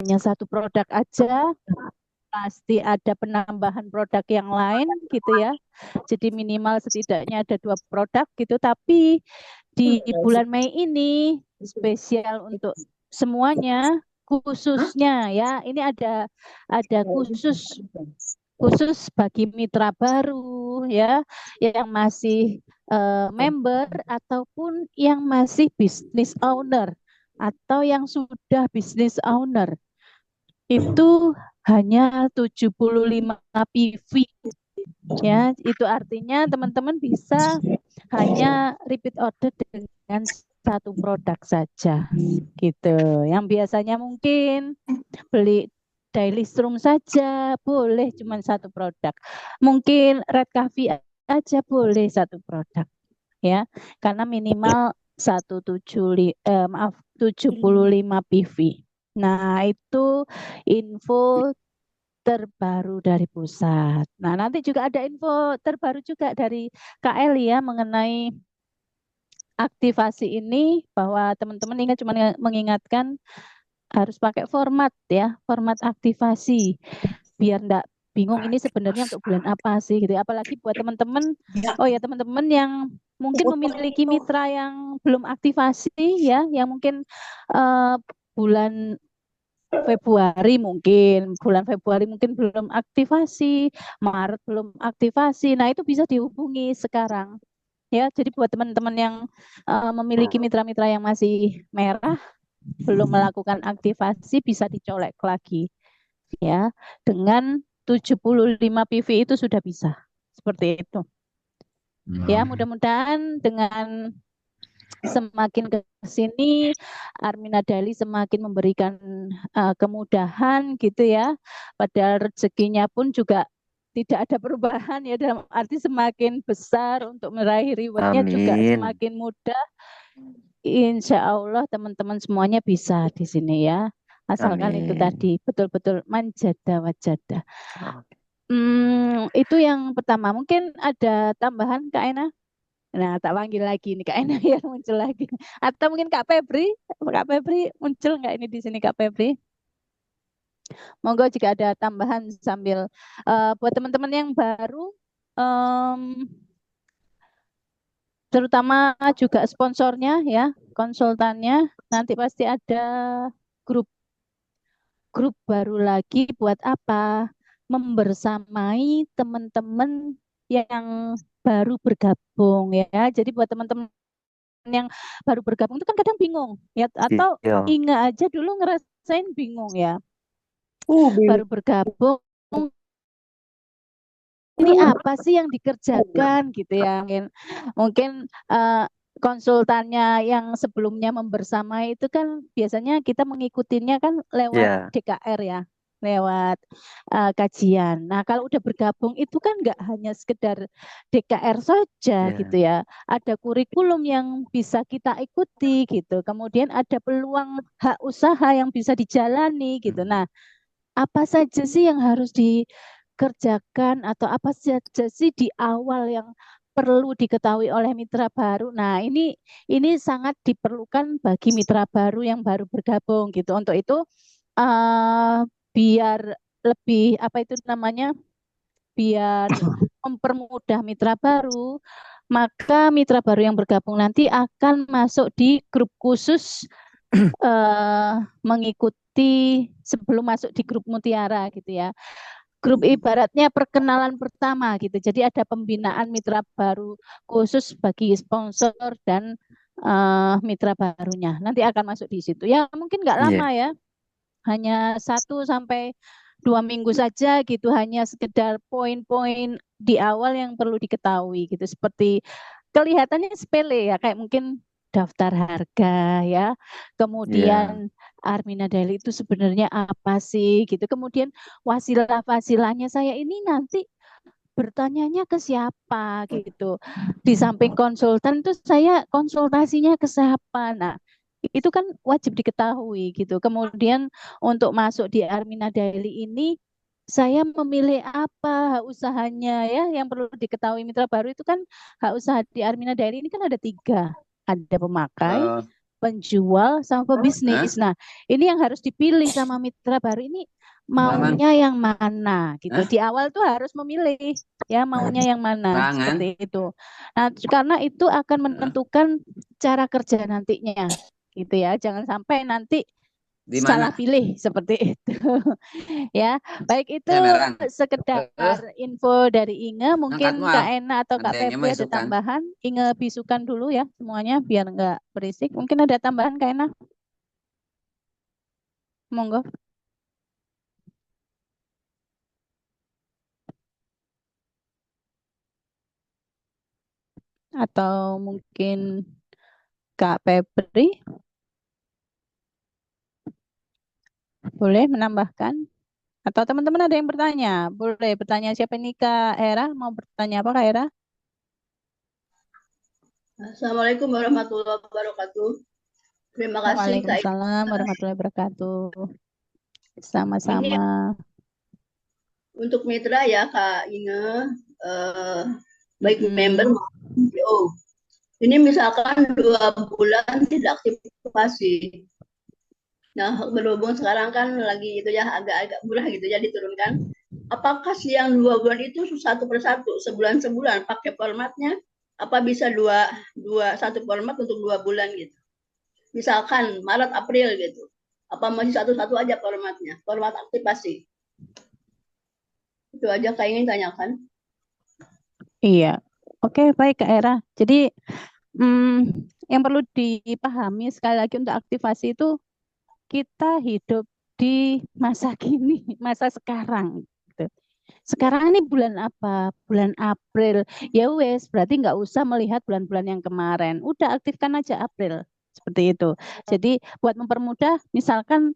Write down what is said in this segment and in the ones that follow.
hanya satu produk aja, pasti ada penambahan produk yang lain gitu ya. Jadi minimal setidaknya ada 2 produk gitu. Tapi di bulan Mei ini spesial untuk semuanya, khususnya ya. Ini ada khusus bagi mitra baru ya, yang masih member ataupun yang masih business owner atau yang sudah business owner. Itu hanya 75 PV ya. Itu artinya teman-teman bisa hanya repeat order dengan satu produk saja gitu. Yang biasanya mungkin beli daily room saja boleh cuma satu produk. Mungkin red coffee aja boleh satu produk ya. Karena minimal 75 PV. Nah, itu info terbaru dari pusat. Nah, nanti juga ada info terbaru juga dari Kak Eli ya mengenai aktivasi ini, bahwa teman-teman ingat, cuma mengingatkan harus pakai format ya, format aktivasi biar enggak bingung ini sebenarnya untuk bulan apa sih gitu. Apalagi buat teman-teman, oh ya teman-teman yang mungkin memiliki mitra yang belum aktivasi ya, yang mungkin bulan bulan Februari mungkin belum aktivasi, Maret belum aktivasi. Nah, itu bisa dihubungi sekarang. Ya, jadi buat teman-teman yang memiliki mitra-mitra yang masih merah, belum melakukan aktivasi, bisa dicolek lagi. Ya, dengan 75 PV itu sudah bisa. Seperti itu. Ya, mudah-mudahan dengan semakin ke sini Armina Dali semakin memberikan kemudahan gitu ya. Padahal rezekinya pun juga tidak ada perubahan ya, dalam arti semakin besar untuk meraih rewardnya juga Amin. semakin mudah. Insya Allah teman-teman semuanya bisa di sini ya. Asalkan itu Amin. tadi betul-betul manjada wajada. Itu yang pertama. Mungkin ada tambahan Kak Ena? Nah, tak panggil lagi nih Kak Ena yang muncul lagi. Atau mungkin Kak Febri muncul nggak ini di sini Kak Febri? Monggo jika ada tambahan sambil buat teman-teman yang baru, em, terutama juga sponsornya ya, konsultannya, nanti pasti ada grup grup baru lagi buat apa? Membersamai teman-teman yang baru bergabung ya. Jadi buat teman-teman yang baru bergabung itu kan kadang bingung ya, atau Iya. Inga aja dulu ngerasain bingung ya, Bingung. baru bergabung ini apa sih yang dikerjakan gitu ya. Mungkin konsultannya yang sebelumnya membersamai itu kan biasanya kita mengikutinya kan lewat Ya, DKR ya, lewat kajian. Nah, kalau udah bergabung itu kan nggak hanya sekedar DKR saja gitu ya. ya. Ada kurikulum yang bisa kita ikuti gitu. Kemudian ada peluang hak usaha yang bisa dijalani gitu. Nah, apa saja sih yang harus dikerjakan atau apa saja sih di awal yang perlu diketahui oleh mitra baru. Nah, ini sangat diperlukan bagi mitra baru yang baru bergabung gitu. Untuk itu eh, biar lebih apa itu namanya? Biar mempermudah mitra baru, maka mitra baru yang bergabung nanti akan masuk di grup khusus mengikuti sebelum masuk di grup Mutiara gitu ya. Grup ibaratnya perkenalan pertama gitu. Jadi ada pembinaan mitra baru khusus bagi sponsor dan mitra barunya. Nanti akan masuk di situ. Ya mungkin nggak lama Iya. ya, hanya 1 sampai 2 minggu saja gitu. Hanya sekedar poin-poin di awal yang perlu diketahui gitu. Seperti kelihatannya sepele ya, kayak mungkin daftar harga ya. Iya. Kemudian Armina Daily itu sebenarnya apa sih gitu. Kemudian wasilah-wasilahnya saya ini nanti bertanyanya ke siapa gitu. Di samping konsultan tuh saya konsultasinya ke siapa. Nah, itu kan wajib diketahui gitu. Kemudian untuk masuk di Armina Daily ini saya memilih apa hak usahanya ya, yang perlu diketahui mitra baru itu kan hak usaha di Armina Daily ini kan ada 3. Ada pemakai, penjual sama pebisnis. Nah, ini yang harus dipilih sama mitra baru ini maunya yang mana gitu. Di awal tuh harus memilih ya maunya yang mana seperti itu. Nah, karena itu akan menentukan cara kerja nantinya gitu ya. Jangan sampai nanti salah pilih seperti itu. Ya, baik itu sekedar info dari Inge. Mungkin Kak Ena atau Kak Febri ada tambahan. Inge bisukan dulu ya semuanya biar nggak berisik. Mungkin ada tambahan Kak Ena? Monggo. Atau mungkin Kak Febri boleh menambahkan? Atau teman-teman ada yang bertanya? Boleh bertanya siapa ini Kak Era? Mau bertanya apa Kak Era? Assalamualaikum warahmatullahi wabarakatuh. Terima kasih Kak. Waalaikumsalam warahmatullahi wabarakatuh. Sama-sama. Untuk mitra ya Kak Inge, baik member maupun CEO. Ini misalkan 2 bulan tidak aktifasi. Nah, berhubung sekarang kan lagi itu ya agak-agak murah gitu ya diturunkan. Apakah sih yang 2 bulan itu satu persatu, sebulan pakai formatnya? Apa bisa satu format untuk 2 bulan gitu? Misalkan Maret April gitu. Apa masih satu-satu aja formatnya? Format aktivasi. Itu aja Kak ingin tanyakan. Iya. Oke, baik Kak Era. Jadi yang perlu dipahami sekali lagi untuk aktivasi itu kita hidup di masa kini, masa sekarang. Gitu. Sekarang ini bulan apa? Bulan April. Ya wes, berarti nggak usah melihat bulan-bulan yang kemarin. Udah aktifkan aja April. Seperti itu. Jadi buat mempermudah, misalkan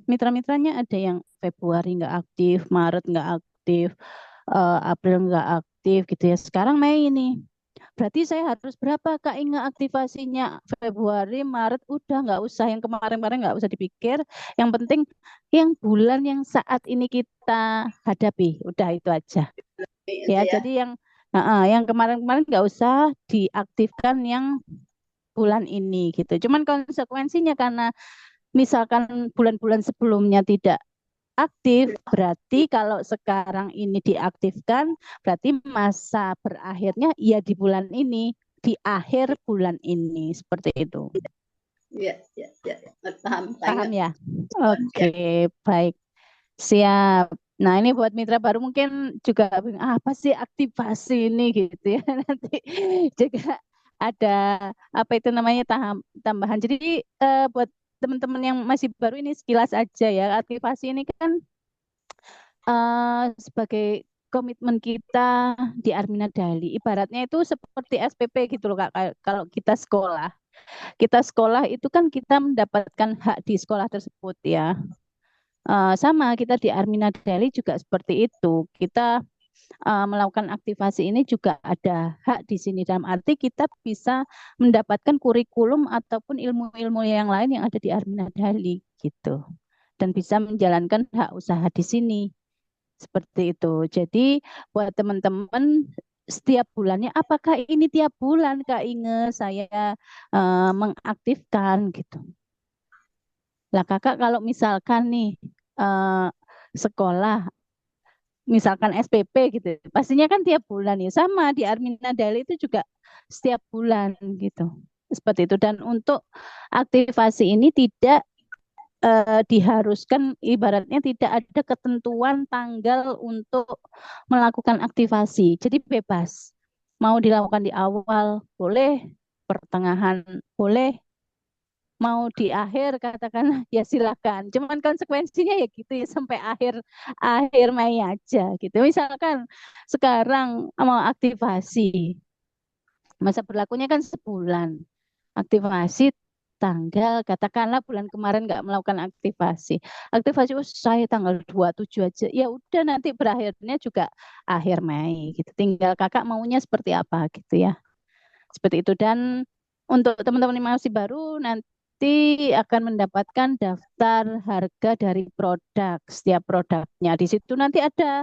mitra-mitranya ada yang Februari nggak aktif, Maret nggak aktif, April nggak aktif gitu ya. Sekarang Mei ini. Berarti saya harus berapa Kak Inga aktivasinya Februari, Maret udah nggak usah yang kemarin-kemarin nggak usah dipikir. Yang penting yang bulan yang saat ini kita hadapi, udah itu aja. Ya, jadi yang kemarin-kemarin nggak usah diaktifkan yang bulan ini gitu. Cuman konsekuensinya karena misalkan bulan-bulan sebelumnya tidak aktif, berarti kalau sekarang ini diaktifkan, berarti masa berakhirnya ya di bulan ini, di akhir bulan ini, seperti itu. Iya, paham. Paham ya? Oke, baik. Siap. Nah, ini buat mitra baru mungkin juga apa sih aktivasi ini gitu ya. Nanti juga ada apa itu namanya tambahan. Jadi buat teman-teman yang masih baru ini sekilas aja ya. Aktivasi ini kan sebagai komitmen kita di Armina Dali. Ibaratnya itu seperti SPP gitu loh Kak. Kalau kita sekolah. Kita sekolah itu kan kita mendapatkan hak di sekolah tersebut ya. Sama kita di Armina Dali juga seperti itu. Kita melakukan aktivasi ini juga ada hak di sini dalam arti kita bisa mendapatkan kurikulum ataupun ilmu-ilmu yang lain yang ada di Armina Dali gitu. Dan bisa menjalankan hak usaha di sini. Seperti itu. Jadi buat teman-teman setiap bulannya, apakah ini tiap bulan Kak Inge saya mengaktifkan gitu. Lah kakak kalau misalkan nih sekolah, misalkan SPP gitu, pastinya kan tiap bulan ya. Sama di Armina Dali itu juga setiap bulan gitu. Seperti itu. Dan untuk aktivasi ini tidak diharuskan ibaratnya tidak ada ketentuan tanggal untuk melakukan aktivasi. Jadi bebas. Mau dilakukan di awal boleh, pertengahan boleh, mau di akhir katakanlah ya silakan. Cuman konsekuensinya ya gitu ya sampai akhir Mei aja gitu. Misalkan sekarang mau aktivasi, masa berlakunya kan sebulan. Aktivasi tanggal katakanlah bulan kemarin nggak melakukan aktivasi. Aktivasi saya tanggal 27 aja. Ya udah nanti berakhirnya juga akhir Mei gitu. Tinggal kakak maunya seperti apa gitu ya. Seperti itu dan untuk teman-teman yang masih baru nanti akan mendapatkan daftar harga dari produk setiap produknya. Di situ nanti ada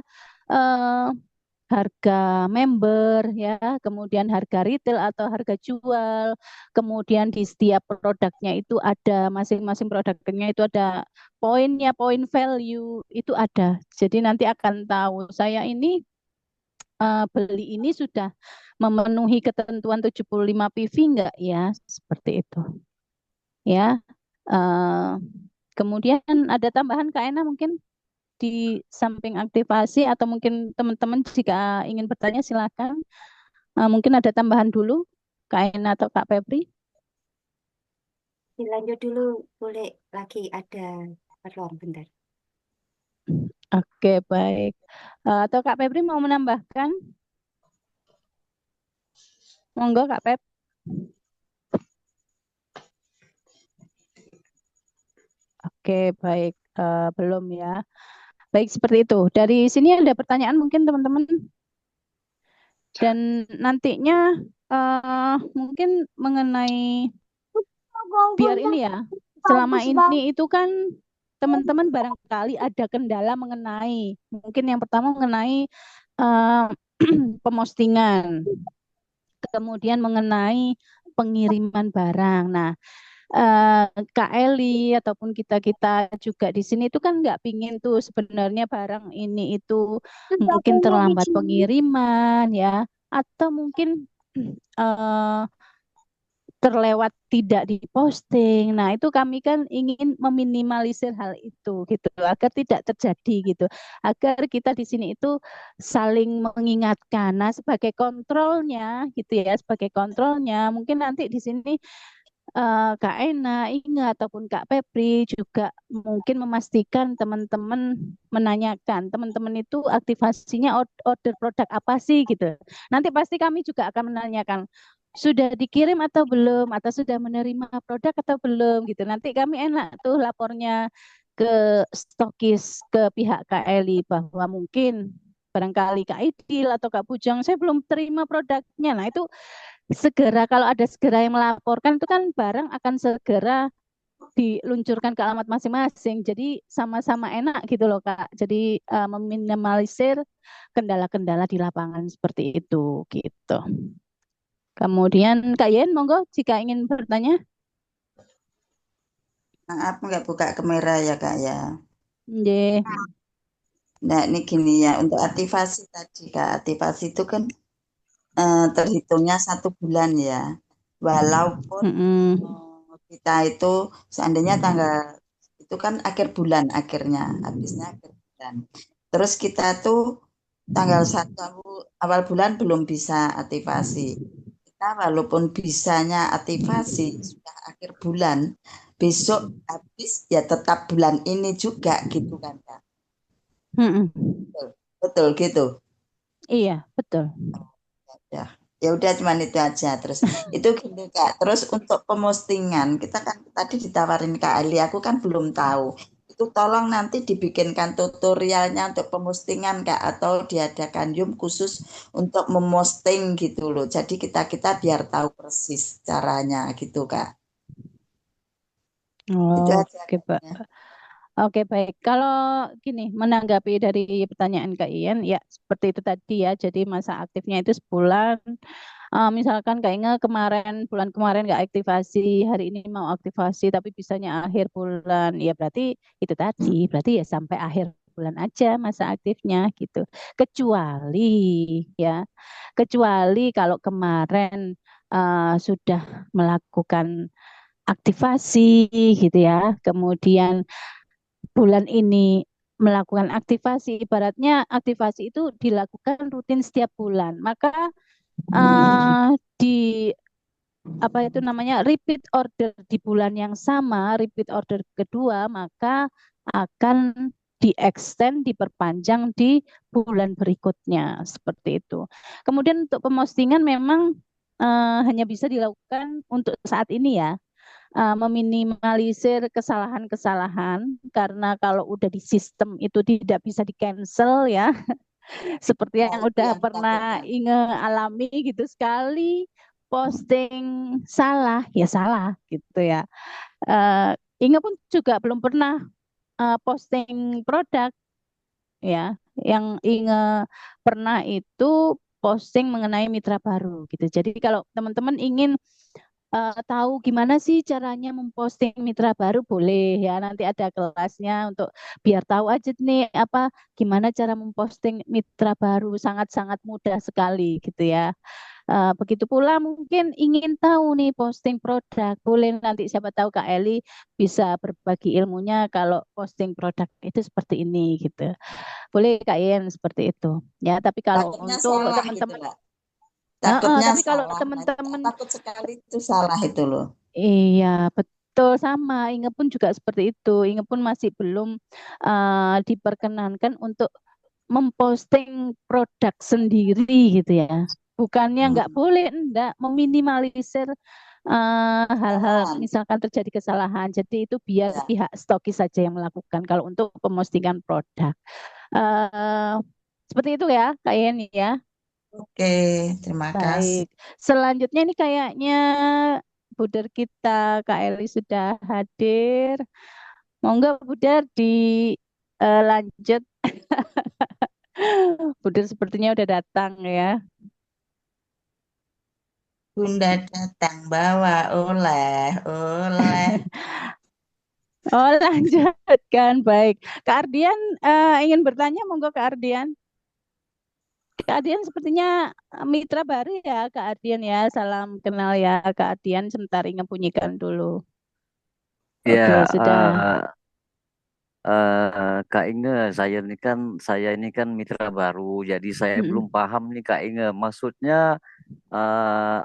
harga member ya, kemudian harga retail atau harga jual, kemudian di setiap produknya itu ada masing-masing produknya itu ada poinnya, poin value itu ada. Jadi nanti akan tahu saya ini beli ini sudah memenuhi ketentuan 75 PV enggak ya, seperti itu. Ya. eh, Kemudian ada tambahan Kak Ena mungkin di samping aktivasi atau mungkin teman-teman jika ingin bertanya silakan. Mungkin ada tambahan dulu Kak Ena atau Kak Febri. Dilanjut dulu, boleh lagi ada perluan bentar. Oke, baik. Atau Kak Febri mau menambahkan? Monggo Kak Feb. Oke, baik. Belum ya. Baik, seperti itu. Dari sini ada pertanyaan mungkin teman-teman. Dan nantinya mungkin mengenai biar ini ya, selama ini itu kan teman-teman barangkali ada kendala mengenai, mungkin yang pertama mengenai eh, pemostingan, kemudian mengenai pengiriman barang. Nah, Kak Eli ataupun kita-kita juga di sini itu kan nggak pingin tuh sebenarnya barang ini itu mungkin terlambat pengiriman ya, atau mungkin eh, terlewat tidak diposting. Nah, itu kami kan ingin meminimalisir hal itu gitu agar tidak terjadi gitu. Agar kita di sini itu saling mengingatkan. Nah, sebagai kontrolnya gitu ya, sebagai kontrolnya mungkin nanti di sini Kak Ena, Inga ataupun Kak Febri juga mungkin memastikan teman-teman menanyakan teman-teman itu aktivasinya order produk apa sih gitu. Nanti pasti kami juga akan menanyakan sudah dikirim atau belum atau sudah menerima produk atau belum gitu. Nanti kami enak tuh lapornya ke stokis ke pihak Kak Eli bahwa mungkin barangkali Kak Idil atau Kak Bujang saya belum terima produknya. Nah, itu segera kalau ada segera yang melaporkan itu kan barang akan segera diluncurkan ke alamat masing-masing. Jadi sama-sama enak gitu loh Kak. Jadi meminimalisir kendala-kendala di lapangan seperti itu gitu. Kemudian Kak Yen, monggo jika ingin bertanya. Maaf nggak buka kamera ya Kak ya. Nggih. Nah ini gini ya, untuk aktivasi tadi Kak, aktivasi itu kan terhitungnya 1 bulan ya. Walaupun Mm-mm. kita itu seandainya tanggal itu kan akhir bulan akhirnya, habisnya akhir bulan. Terus kita tuh tanggal 1 awal bulan belum bisa aktivasi. Kita walaupun bisanya aktivasi sudah akhir bulan, besok habis ya tetap bulan ini juga gitu kan Kak. Mm-mm. Betul, betul gitu. Iya, betul. Ya, ya udah cuman itu aja. Terus itu gini Kak. Terus untuk pemostingan kita kan tadi ditawarin Kak Ali, aku kan belum tahu. Itu tolong nanti dibikinkan tutorialnya untuk pemostingan Kak atau diadakan Zoom khusus untuk memosting gitu loh. Jadi kita biar tahu persis caranya gitu Kak. Itu aja Oke, Pak. Kak. Oke, baik. Kalau gini, menanggapi dari pertanyaan Kak Ian, ya seperti itu tadi ya. Jadi masa aktifnya itu sebulan. Misalkan Kak Inge bulan kemarin nggak aktivasi, hari ini mau aktivasi, tapi bisanya akhir bulan. Ya berarti itu tadi, berarti ya sampai akhir bulan aja masa aktifnya gitu. Kecuali ya, kecuali kalau kemarin sudah melakukan aktivasi gitu ya, kemudian bulan ini melakukan aktivasi, ibaratnya aktivasi itu dilakukan rutin setiap bulan, maka di apa itu namanya repeat order di bulan yang sama, repeat order kedua, maka akan di-extend, diperpanjang di bulan berikutnya seperti itu. Kemudian untuk pemostingan memang hanya bisa dilakukan untuk saat ini ya, meminimalisir kesalahan-kesalahan karena kalau udah di sistem itu tidak bisa di cancel ya. Seperti Nah, yang itu udah yang pernah takutnya. Inge alami gitu, sekali posting salah ya salah gitu ya. Inge pun juga belum pernah posting produk ya yang Inge pernah itu posting mengenai mitra baru gitu. Jadi kalau teman-teman ingin tahu gimana sih caranya memposting mitra baru, boleh ya, nanti ada kelasnya untuk biar tahu aja nih apa gimana cara memposting mitra baru, sangat-sangat mudah sekali gitu ya. Begitu pula mungkin ingin tahu nih posting produk, boleh nanti siapa tahu Kak Eli bisa berbagi ilmunya kalau posting produk itu seperti ini gitu. Boleh Kak Yen seperti itu. Ya, tapi kalau Takutnya untuk salah gitu, teman-teman, Mbak. Takutnya tapi kalau salah. Nah, saya teman-teman, takut sekali itu salah itu loh. iya betul sama. Inge pun juga seperti itu. Inge pun masih belum diperkenankan untuk memposting produk sendiri gitu ya. Bukannya nggak Hmm. boleh, enggak, meminimalisir hal-hal Kesalahan. misalkan terjadi kesalahan. Jadi itu biar Ya. pihak stokis saja yang melakukan kalau untuk pemostingan produk. Eh Seperti itu ya, Kak Yeni ya. Oke, terima kasih. Baik. Selanjutnya ini kayaknya Buder kita Kak Eli sudah hadir. Monggo Buder dilanjut. Buder sepertinya udah datang ya. Bunda datang bawa oleh-oleh. Oh, lanjutkan. Baik. Kak Ardian ingin bertanya, monggo Kak Ardian. Kak Ardian sepertinya mitra baru ya, Kak Ardian ya. Salam kenal ya, Kak Ardian. Sebentar ingin bunyikan dulu. Ya, Oke, sudah. Kak Inge, saya ini kan mitra baru, jadi saya belum Mm-mm. paham nih Kak Inge. Maksudnya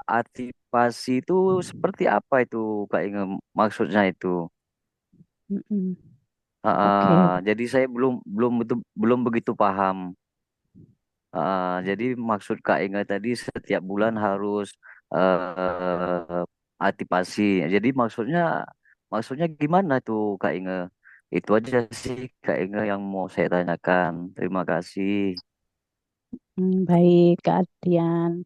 aktivasi itu seperti apa itu Kak Inge? Maksudnya itu. Mm-mm. Oke. Jadi saya belum begitu paham. Jadi maksud Kak Inge tadi setiap bulan harus aktivasi. Jadi maksudnya gimana tuh Kak Inge? Itu aja sih Kak Inge yang mau saya tanyakan. Terima kasih. Baik, Kak Ardian.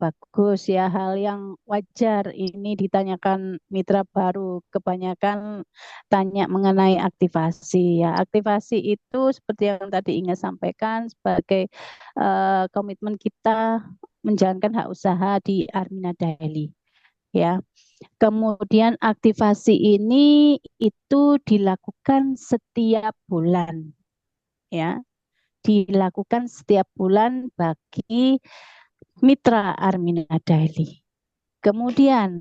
Bagus ya, hal yang wajar ini ditanyakan mitra baru. Kebanyakan tanya mengenai aktivasi ya. Aktivasi itu seperti yang tadi Inge sampaikan sebagai komitmen kita menjalankan hak usaha di Armina Daily ya. Kemudian aktivasi ini itu dilakukan setiap bulan ya. Dilakukan setiap bulan bagi mitra Armina Daily. Kemudian,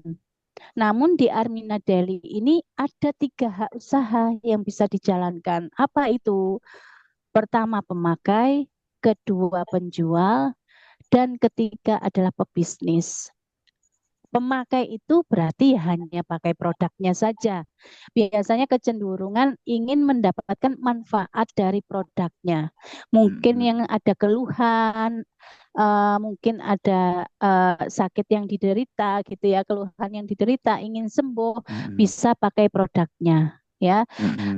namun di Armina Daily ini ada 3 hak usaha yang bisa dijalankan. Apa itu? Pertama pemakai, kedua penjual, dan ketiga adalah pebisnis. Pemakai itu berarti hanya pakai produknya saja. Biasanya kecenderungan ingin mendapatkan manfaat dari produknya. Mungkin yang ada keluhan, mungkin ada sakit yang diderita gitu ya, keluhan yang diderita ingin sembuh, bisa pakai produknya ya.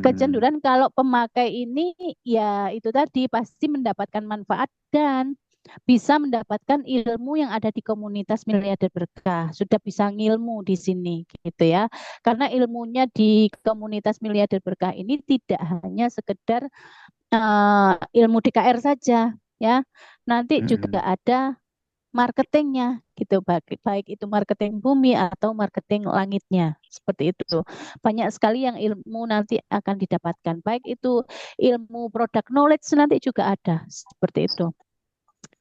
Kecenderungan kalau pemakai ini ya itu tadi pasti mendapatkan manfaat dan bisa mendapatkan ilmu yang ada di komunitas Miliarder Berkah. Sudah bisa ngilmu di sini gitu ya. Karena ilmunya di komunitas Miliarder Berkah ini tidak hanya sekedar ilmu DKR saja ya. Nanti juga ada marketingnya gitu, baik itu marketing bumi atau marketing langitnya, seperti itu. Banyak sekali yang ilmu nanti akan didapatkan, baik itu ilmu product knowledge nanti juga ada seperti itu.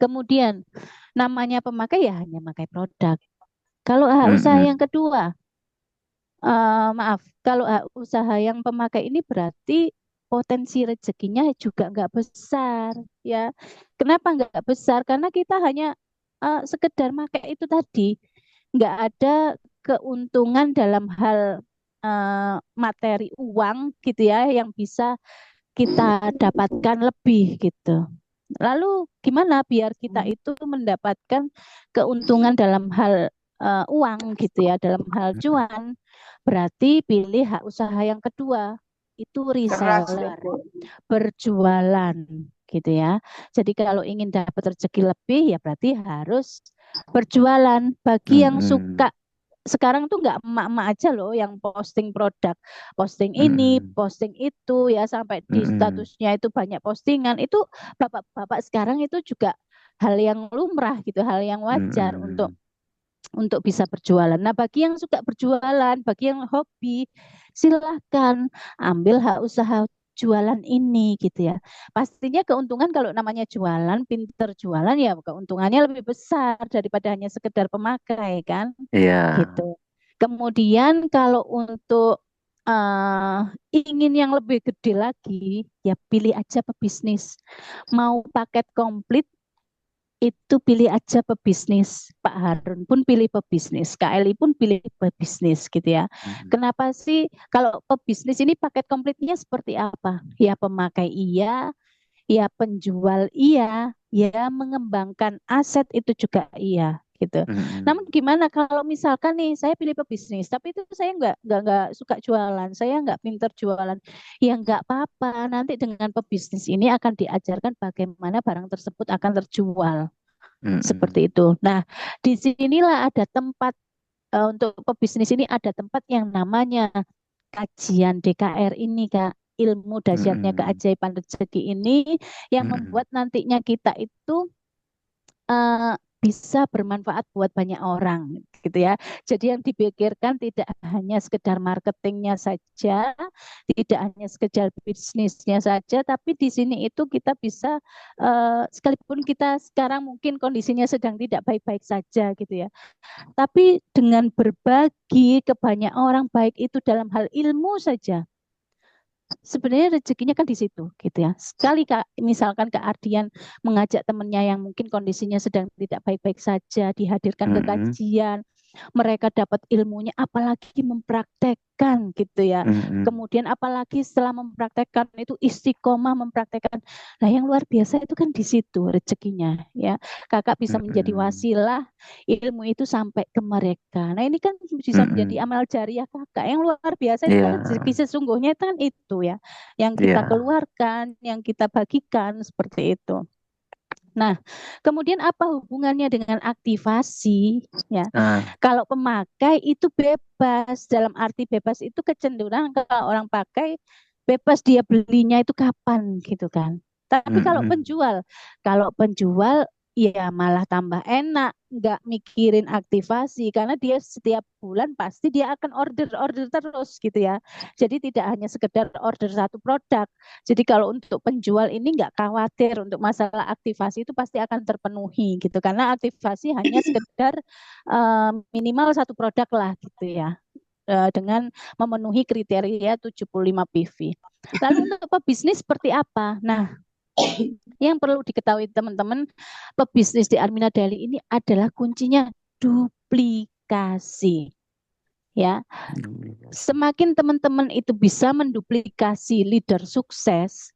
Kemudian namanya pemakai ya hanya pakai produk. Kalau hak usaha yang kedua, maaf, kalau hak usaha yang pemakai ini berarti potensi rezekinya juga nggak besar ya. Kenapa nggak besar? Karena kita hanya sekedar pakai itu tadi, nggak ada keuntungan dalam hal materi uang gitu ya yang bisa kita dapatkan lebih gitu. Lalu gimana biar kita itu mendapatkan keuntungan dalam hal uang gitu ya, dalam hal cuan? Berarti pilih hak usaha yang kedua, itu Keras reseller, gitu. berjualan gitu ya. Jadi kalau ingin dapat rezeki lebih ya berarti harus berjualan. Bagi yang suka sekarang tuh nggak emak-emak aja loh yang posting produk, posting ini, posting itu ya, sampai di statusnya itu banyak postingan. Itu bapak-bapak sekarang itu juga hal yang lumrah gitu, hal yang wajar untuk bisa berjualan. Nah, bagi yang suka berjualan, bagi yang hobi, silahkan ambil hak usaha jualan ini gitu ya. Pastinya keuntungan kalau namanya jualan, pinter jualan ya keuntungannya lebih besar daripada hanya sekedar pemakai kan, Iya. gitu. Kemudian kalau untuk ingin yang lebih gede lagi, ya pilih aja pebisnis. Mau paket komplit itu pilih aja pebisnis. Pak Harun pun pilih pebisnis, KLI pun pilih pebisnis gitu ya. Kenapa sih kalau pebisnis ini paket komplitnya seperti apa? Ya pemakai iya, ya penjual iya, ya mengembangkan aset itu juga iya gitu. Namun gimana kalau misalkan nih saya pilih pebisnis, tapi itu saya nggak suka jualan, saya nggak pinter jualan, ya nggak apa-apa. Nanti dengan pebisnis ini akan diajarkan bagaimana barang tersebut akan terjual seperti itu. Nah, di sinilah ada tempat untuk pebisnis ini ada tempat yang namanya kajian DKR ini Kak. Ilmu dahsyatnya keajaiban rezeki ini yang membuat nantinya kita itu bisa bermanfaat buat banyak orang gitu ya. Jadi yang dipikirkan tidak hanya sekedar marketingnya saja, tidak hanya sekedar bisnisnya saja, tapi di sini itu kita bisa sekalipun kita sekarang mungkin kondisinya sedang tidak baik-baik saja gitu ya. Tapi dengan berbagi ke banyak orang, baik itu dalam hal ilmu saja, sebenarnya rezekinya kan di situ gitu ya. Sekali Kak, misalkan Kak Ardian mengajak temannya yang mungkin kondisinya sedang tidak baik-baik saja, dihadirkan ke kajian, mereka dapat ilmunya, apalagi mempraktekkan gitu ya. Kemudian apalagi setelah mempraktekkan itu istiqomah mempraktekkan. Nah, yang luar biasa itu kan di situ rezekinya ya. Kakak bisa menjadi wasilah ilmu itu sampai ke mereka. Nah, ini kan bisa menjadi amal jariah kakak. Yang luar biasa itu kan Iya. rezeki sesungguhnya itu kan itu ya. Yang kita Iya. keluarkan, yang kita bagikan seperti itu. Nah, kemudian apa hubungannya dengan aktivasi? Ya, kalau pemakai itu bebas, dalam arti bebas itu kecenderungan kalau orang pakai bebas dia belinya itu kapan gitu kan. Tapi kalau penjual ya malah tambah enak, nggak mikirin aktivasi karena dia setiap bulan pasti dia akan order terus gitu ya. Jadi tidak hanya sekedar order satu produk. Jadi kalau untuk penjual ini nggak khawatir untuk masalah aktivasi itu pasti akan terpenuhi gitu karena aktivasi hanya sekedar minimal satu produk lah gitu ya dengan memenuhi kriteria 75 PV. Lalu untuk pebisnis seperti apa? Nah, yang perlu diketahui teman-teman, pebisnis di Armina Daily ini adalah kuncinya duplikasi. Ya, semakin teman-teman itu bisa menduplikasi leader sukses,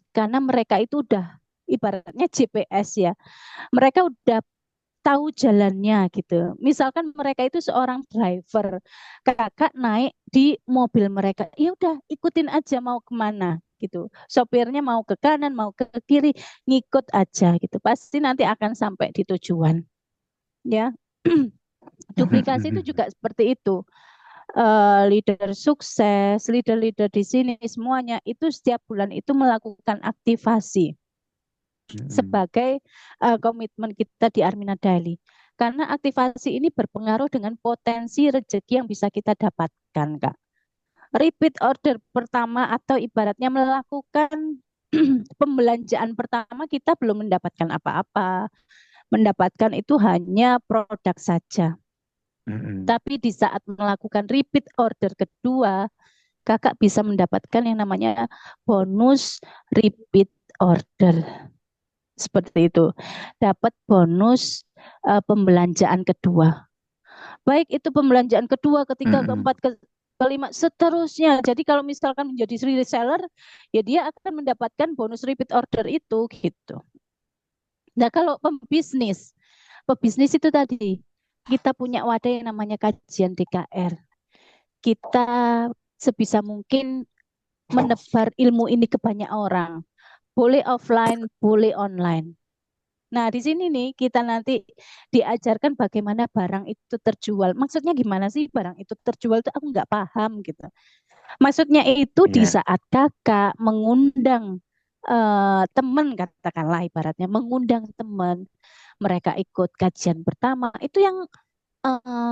karena mereka itu udah ibaratnya GPS ya, mereka udah tahu jalannya gitu. Misalkan mereka itu seorang driver, kakak naik di mobil mereka, ya udah ikutin aja mau kemana gitu. Sopirnya mau ke kanan, mau ke kiri, ngikut aja gitu. Pasti nanti akan sampai di tujuan. Ya, duplikasi itu juga seperti itu. Leader sukses, leader-leader di sini semuanya itu setiap bulan itu melakukan aktivasi sebagai komitmen kita di Armina Daily. Karena aktivasi ini berpengaruh dengan potensi rezeki yang bisa kita dapatkan, Kak. Repeat order pertama atau ibaratnya melakukan pembelanjaan pertama kita belum mendapatkan apa-apa. Mendapatkan itu hanya produk saja. Tapi di saat melakukan repeat order kedua, kakak bisa mendapatkan yang namanya bonus repeat order. Seperti itu. Dapat bonus pembelanjaan kedua. Baik itu pembelanjaan kedua, ketiga, keempat, kelima, seterusnya. Jadi kalau misalkan menjadi reseller, ya dia akan mendapatkan bonus repeat order itu gitu. Nah, kalau pebisnis itu tadi kita punya wadah yang namanya kajian DKR. Kita sebisa mungkin menebar ilmu ini ke banyak orang. Boleh offline, boleh online. Nah, di sini nih kita nanti diajarkan bagaimana barang itu terjual. Maksudnya gimana sih barang itu terjual itu aku nggak paham gitu. Maksudnya itu di Iya. saat kakak mengundang teman, katakanlah ibaratnya mengundang teman, mereka ikut kajian pertama, itu yang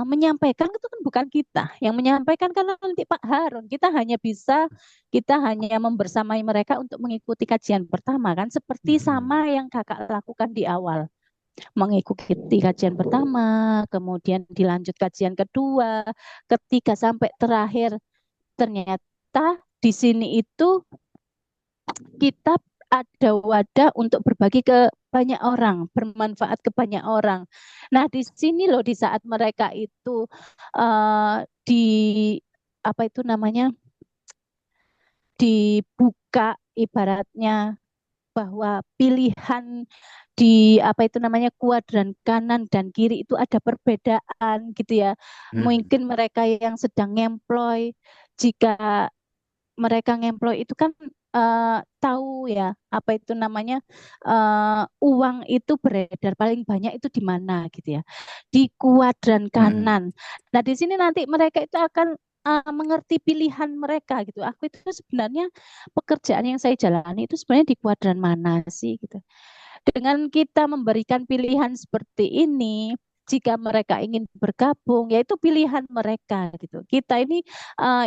menyampaikan itu kan bukan kita, yang menyampaikan kan nanti Pak Harun. Kita hanya membersamai mereka untuk mengikuti kajian pertama kan, seperti sama yang kakak lakukan di awal, mengikuti kajian pertama, kemudian dilanjut kajian kedua, ketiga sampai terakhir. Ternyata di sini itu kita ada wadah untuk berbagi ke banyak orang, bermanfaat ke banyak orang. Nah, di sini loh di saat mereka itu di apa itu namanya? Dibuka ibaratnya bahwa pilihan di apa itu namanya kuadran kanan dan kiri itu ada perbedaan gitu ya. Mungkin mereka yang sedang ngemploy, jika mereka ngemploy itu kan tahu ya apa itu namanya, uang itu beredar paling banyak itu di mana gitu ya, di kuadran kanan. Nah di sini nanti mereka itu akan mengerti pilihan mereka gitu. Aku itu sebenarnya pekerjaan yang saya jalani itu sebenarnya di kuadran mana sih gitu. Dengan kita memberikan pilihan seperti ini, jika mereka ingin bergabung, yaitu pilihan mereka gitu. Kita ini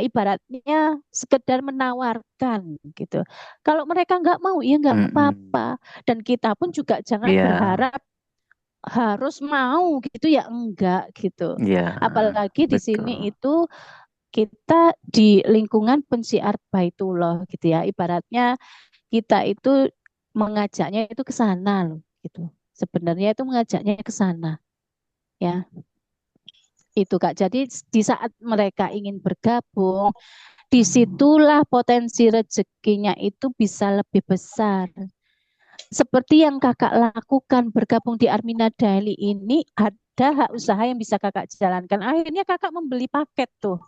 ibaratnya sekedar menawarkan gitu. Kalau mereka nggak mau, ya nggak apa-apa. Dan kita pun juga jangan Iya. berharap harus mau gitu ya, enggak gitu. Iya. Apalagi di sini Betul. itu kita di lingkungan pensiar Baitullah gitu ya. Ibaratnya kita itu mengajaknya itu ke sana loh gitu. Sebenarnya itu mengajaknya ke sana ya. Itu Kak. Jadi di saat mereka ingin bergabung, disitulah potensi rezekinya itu bisa lebih besar. Seperti yang kakak lakukan bergabung di Armina Daily ini, ada hak usaha yang bisa kakak jalankan. Akhirnya kakak membeli paket tuh,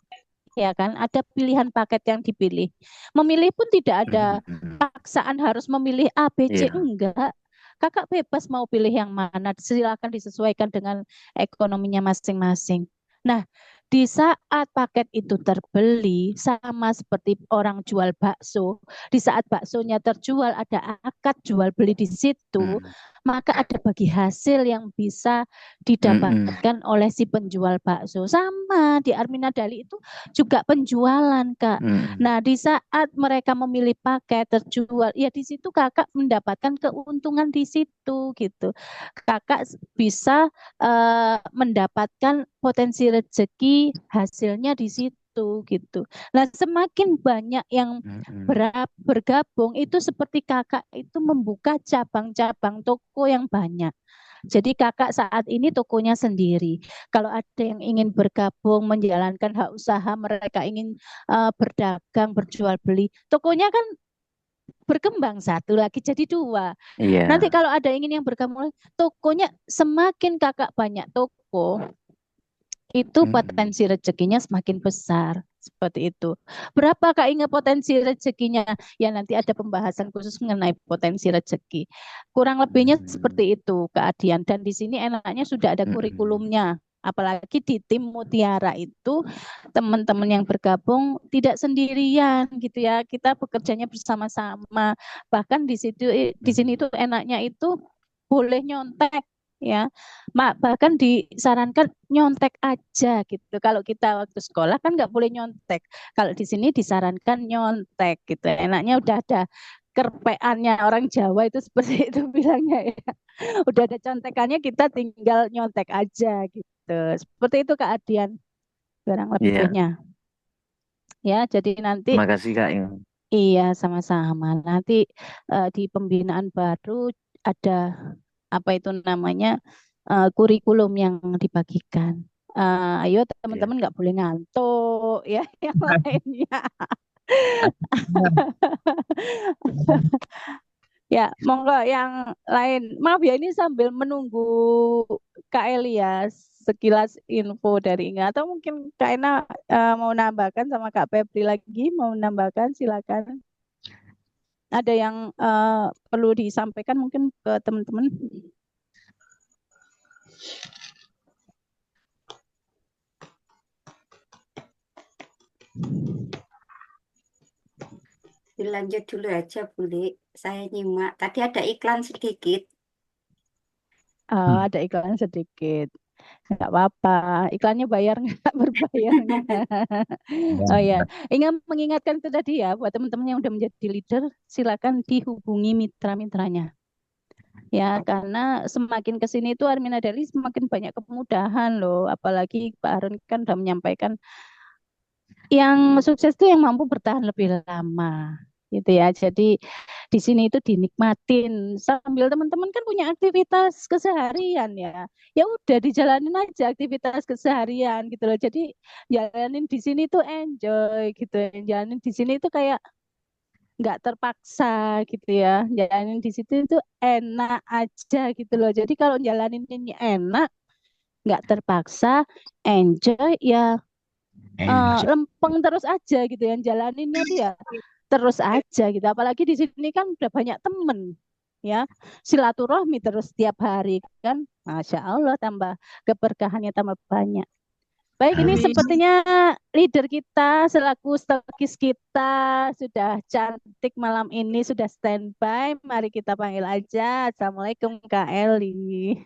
ya kan? Ada pilihan paket yang dipilih. Memilih pun tidak ada paksaan harus memilih A, B, C, Iya. enggak. Kakak bebas mau pilih yang mana, silakan disesuaikan dengan ekonominya masing-masing. Nah, di saat paket itu terbeli, sama seperti orang jual bakso, di saat baksonya terjual ada akad jual beli di situ, maka ada bagi hasil yang bisa didapatkan oleh si penjual bakso. Sama di Armina Daily itu juga penjualan, Kak. Nah, di saat mereka memilih paket terjual, ya di situ kakak mendapatkan keuntungan di situ gitu. Kakak bisa mendapatkan potensi rezeki hasilnya di situ gitu. Nah, semakin banyak yang bergabung itu seperti kakak itu membuka cabang-cabang toko yang banyak. Jadi kakak saat ini tokonya sendiri. Kalau ada yang ingin bergabung, menjalankan hak usaha, mereka ingin berdagang, berjual beli, tokonya kan berkembang satu lagi jadi dua. Iya. Nanti kalau ada ingin yang bergabung, tokonya semakin kakak banyak toko, itu potensi rezekinya semakin besar. Seperti itu. Berapa Kak ingat potensi rezekinya? Ya nanti ada pembahasan khusus mengenai potensi rezeki. Kurang lebihnya seperti itu Kak Adian. Dan di sini enaknya sudah ada kurikulumnya. Apalagi di tim Mutiara itu teman-teman yang bergabung tidak sendirian gitu ya. Kita bekerjanya bersama-sama. Bahkan di sini itu enaknya itu boleh nyontek ya. Bahkan disarankan nyontek aja gitu. Kalau kita waktu sekolah kan nggak boleh nyontek. Kalau di sini disarankan nyontek gitu. Enaknya udah ada kerpeannya, orang Jawa itu seperti itu bilangnya ya. Udah ada contekannya, kita tinggal nyontek aja gitu. Seperti itu Kak Adian barang Iya. lebihnya. Ya, jadi nanti Makasih Kak. iya sama-sama. Nanti di pembinaan baru ada apa itu namanya, kurikulum yang dibagikan. Ayo Iya. teman-teman nggak boleh ngantuk ya yang lainnya. Ya, monggo yang lain. Maaf ya ini sambil menunggu Kak Elia sekilas info dari Inga, atau mungkin Kak Ena mau nambahkan, sama Kak Febri lagi mau menambahkan, silakan. Ada yang perlu disampaikan mungkin ke teman-teman? Dilanjut dulu aja, Bule. Saya nyimak. Tadi ada iklan sedikit. Ada iklan sedikit. Nggak apa-apa. Iklannya bayar nggak? Berbayar nggak? Oh ya, ingin mengingatkan itu tadi ya, buat teman-teman yang udah menjadi leader, silakan dihubungi mitra-mitranya. Ya, karena semakin ke sini itu Armina Daily semakin banyak kemudahan loh. Apalagi Pak Harun kan udah menyampaikan yang sukses itu yang mampu bertahan lebih lama. Gitu ya. Jadi di sini itu dinikmatin sambil teman-teman kan punya aktivitas keseharian ya. Ya udah dijalanin aja aktivitas keseharian gitu loh. Jadi jalanin di sini tuh enjoy gitu. Jalanin di sini tuh kayak nggak terpaksa gitu ya. Jalanin di situ itu enak aja gitu loh. Jadi kalau jalanin ini enak, nggak terpaksa, enjoy ya lempeng terus aja gitu ya. Jalaninnya tuh ya terus aja gitu. Apalagi di sini kan udah banyak temen ya. Silaturahmi terus setiap hari kan. Masya Allah tambah keberkahannya tambah banyak. Baik, ini sepertinya leader kita selaku stokis kita sudah cantik malam ini, sudah standby. Mari kita panggil aja. Assalamualaikum Kak Eli.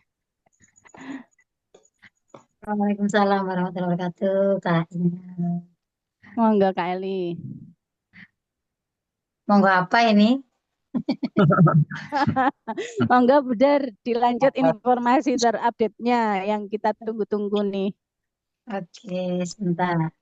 Waalaikumsalam warahmatullahi wabarakatuh, Kak Ina. Monggo Kak Eli. Monggo apa ini? Monggo Budar dilanjut informasi terupdate-nya yang kita tunggu-tunggu nih. Oke, sebentar.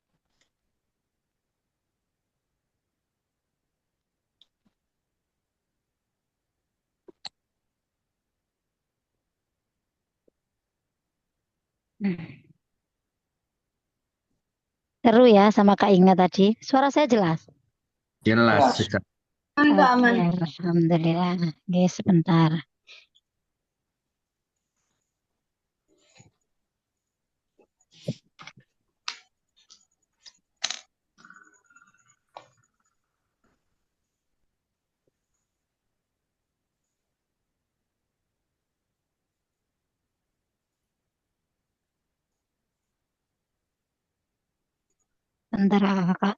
Seru ya sama Kak Inga tadi. Suara saya jelas? Jelas sekali. Oke, Aman. alhamdulillah. Oke, sebentar. Bentar Kak.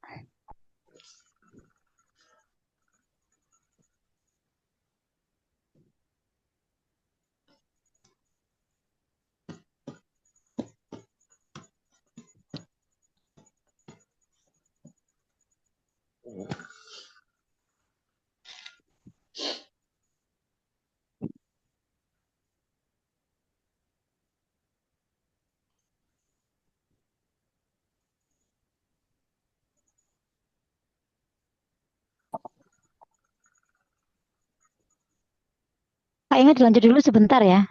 Kak Inga dilanjut dulu sebentar ya.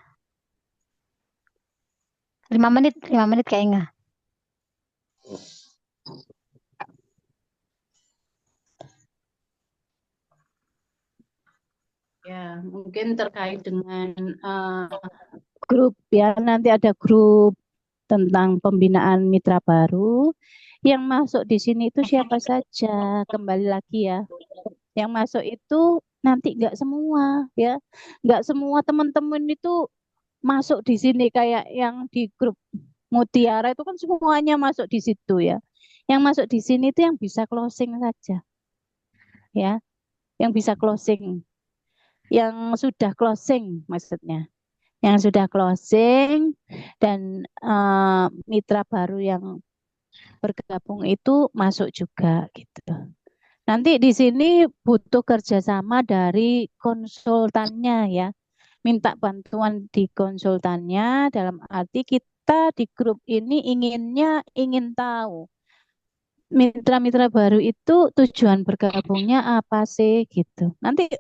5 menit Kak Inga. Ya, mungkin terkait dengan grup ya, nanti ada grup tentang pembinaan mitra baru. Yang masuk di sini itu siapa saja? Kembali lagi ya. Yang masuk itu nanti nggak semua ya, nggak semua teman-teman itu masuk di sini kayak yang di grup Mutiara itu kan semuanya masuk di situ ya. Yang masuk di sini itu yang bisa closing saja ya, yang bisa closing, yang sudah closing maksudnya, yang sudah closing dan mitra baru yang bergabung itu masuk juga gitu. Nanti di sini butuh kerjasama dari konsultannya ya. Minta bantuan di konsultannya dalam arti kita di grup ini ingin tahu mitra-mitra baru itu tujuan bergabungnya apa sih gitu. Nanti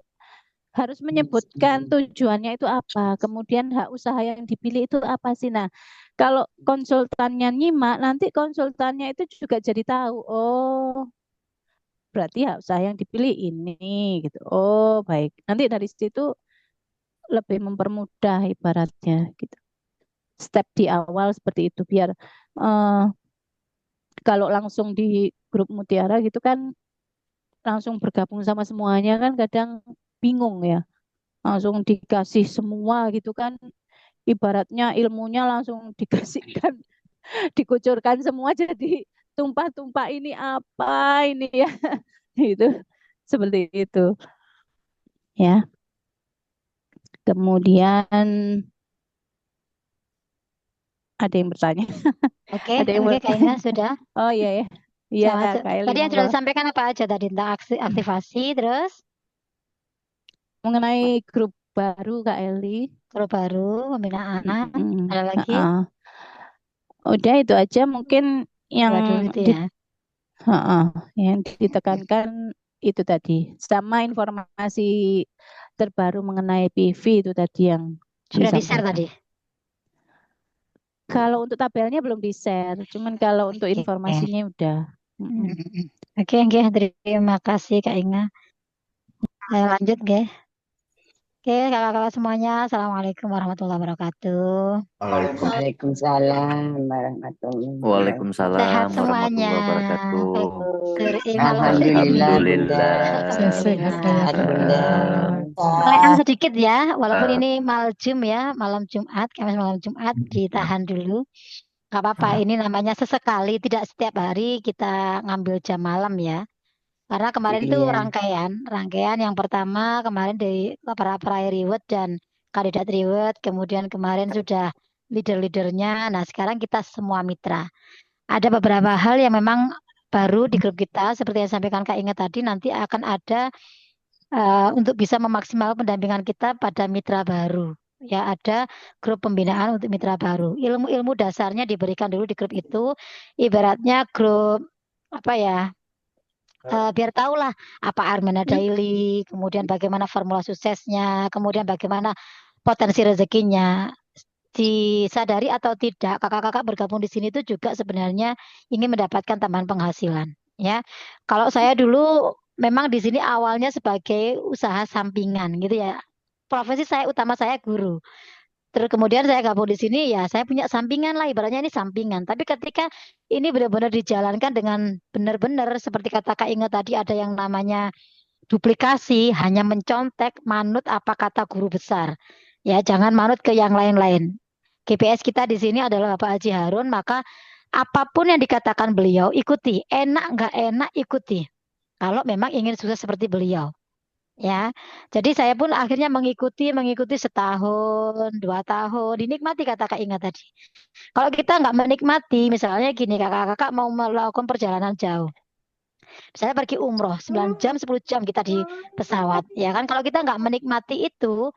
harus menyebutkan tujuannya itu apa, kemudian hak usaha yang dipilih itu apa sih. Nah, kalau konsultannya nyimak, nanti konsultannya itu juga jadi tahu, oh berarti hak usaha yang dipilih ini gitu. Oh baik, nanti dari situ lebih mempermudah ibaratnya gitu. Step di awal seperti itu biar eh, kalau langsung di grup Mutiara gitu kan langsung bergabung sama semuanya kan kadang bingung ya. Langsung dikasih semua gitu kan ibaratnya ilmunya langsung dikasihkan, dikucurkan semua jadi tumpah-tumpah ini apa ini ya. Itu seperti itu ya. Kemudian ada yang bertanya. Oke, Ada yang oke Kak bertanya. Inga sudah. Oh iya ya. Iya, Selamat. Kak Eli, Tadi yang monggo. sudah disampaikan apa aja tadi tentang aktivasi, terus Mengenai grup baru Kak Eli. grup baru, pembinaan, Mm-mm. ada lagi? Udah itu aja mungkin yang Dua dulu itu di, ya. yang ditekankan itu tadi. Sama informasi terbaru mengenai PV itu tadi yang Sudah di-share disampaikan. tadi. Kalau untuk tabelnya belum di-share, cuman kalau untuk Oke. informasinya udah. Mm-mm. Oke, terima kasih Kak Inga. Lanjut, Ge. Oke, kakak-kakak semuanya, Assalamualaikum warahmatullahi wabarakatuh. Waalaikumsalam warahmatullahi wabarakatuh. Waalaikumsalam Sehat semuanya. warahmatullahi wabarakatuh. Malam Alhamdulillah. Sehat Bunda. Kelean sedikit ya, walaupun ini malam ya, malam Jumat, Kamis malam Jumat, ditahan dulu. Gak apa-apa, ini namanya sesekali, tidak setiap hari kita ngambil jam malam ya. Karena kemarin itu Iya. rangkaian yang pertama kemarin dari para peraih reward dan kandidat reward, kemudian kemarin sudah leader-leadernya. Nah, sekarang kita semua mitra. Ada beberapa hal yang memang baru di grup kita, seperti yang sampaikan Kak Inge tadi, nanti akan ada untuk bisa memaksimalkan pendampingan kita pada mitra baru. Ya, ada grup pembinaan untuk mitra baru. Ilmu-ilmu dasarnya diberikan dulu di grup itu, ibaratnya grup apa ya? Biar tahulah apa Armena Daily, kemudian bagaimana formula suksesnya, kemudian bagaimana potensi rezekinya. Disadari atau tidak, kakak-kakak bergabung di sini itu juga sebenarnya ingin mendapatkan tambahan penghasilan. Ya, kalau saya dulu memang di sini awalnya sebagai usaha sampingan gitu ya. Profesi saya utama saya guru. Terus kemudian saya gabung di sini ya saya punya sampingan lah ibaratnya ini sampingan. Tapi ketika ini benar-benar dijalankan dengan benar-benar seperti kata Kak Inge tadi ada yang namanya duplikasi, hanya mencontek manut apa kata guru besar. Ya, jangan manut ke yang lain-lain. GPS kita di sini adalah Bapak Haji Harun, maka apapun yang dikatakan beliau ikuti, enak nggak enak ikuti. Kalau memang ingin sukses seperti beliau. Ya, jadi saya pun akhirnya mengikuti setahun, 2 tahun, dinikmati kata Kak Inga tadi. Kalau kita nggak menikmati, misalnya gini kakak-kakak mau melakukan perjalanan jauh, misalnya pergi umroh 9 jam, 10 jam kita di pesawat, ya kan? Kalau kita nggak menikmati itu,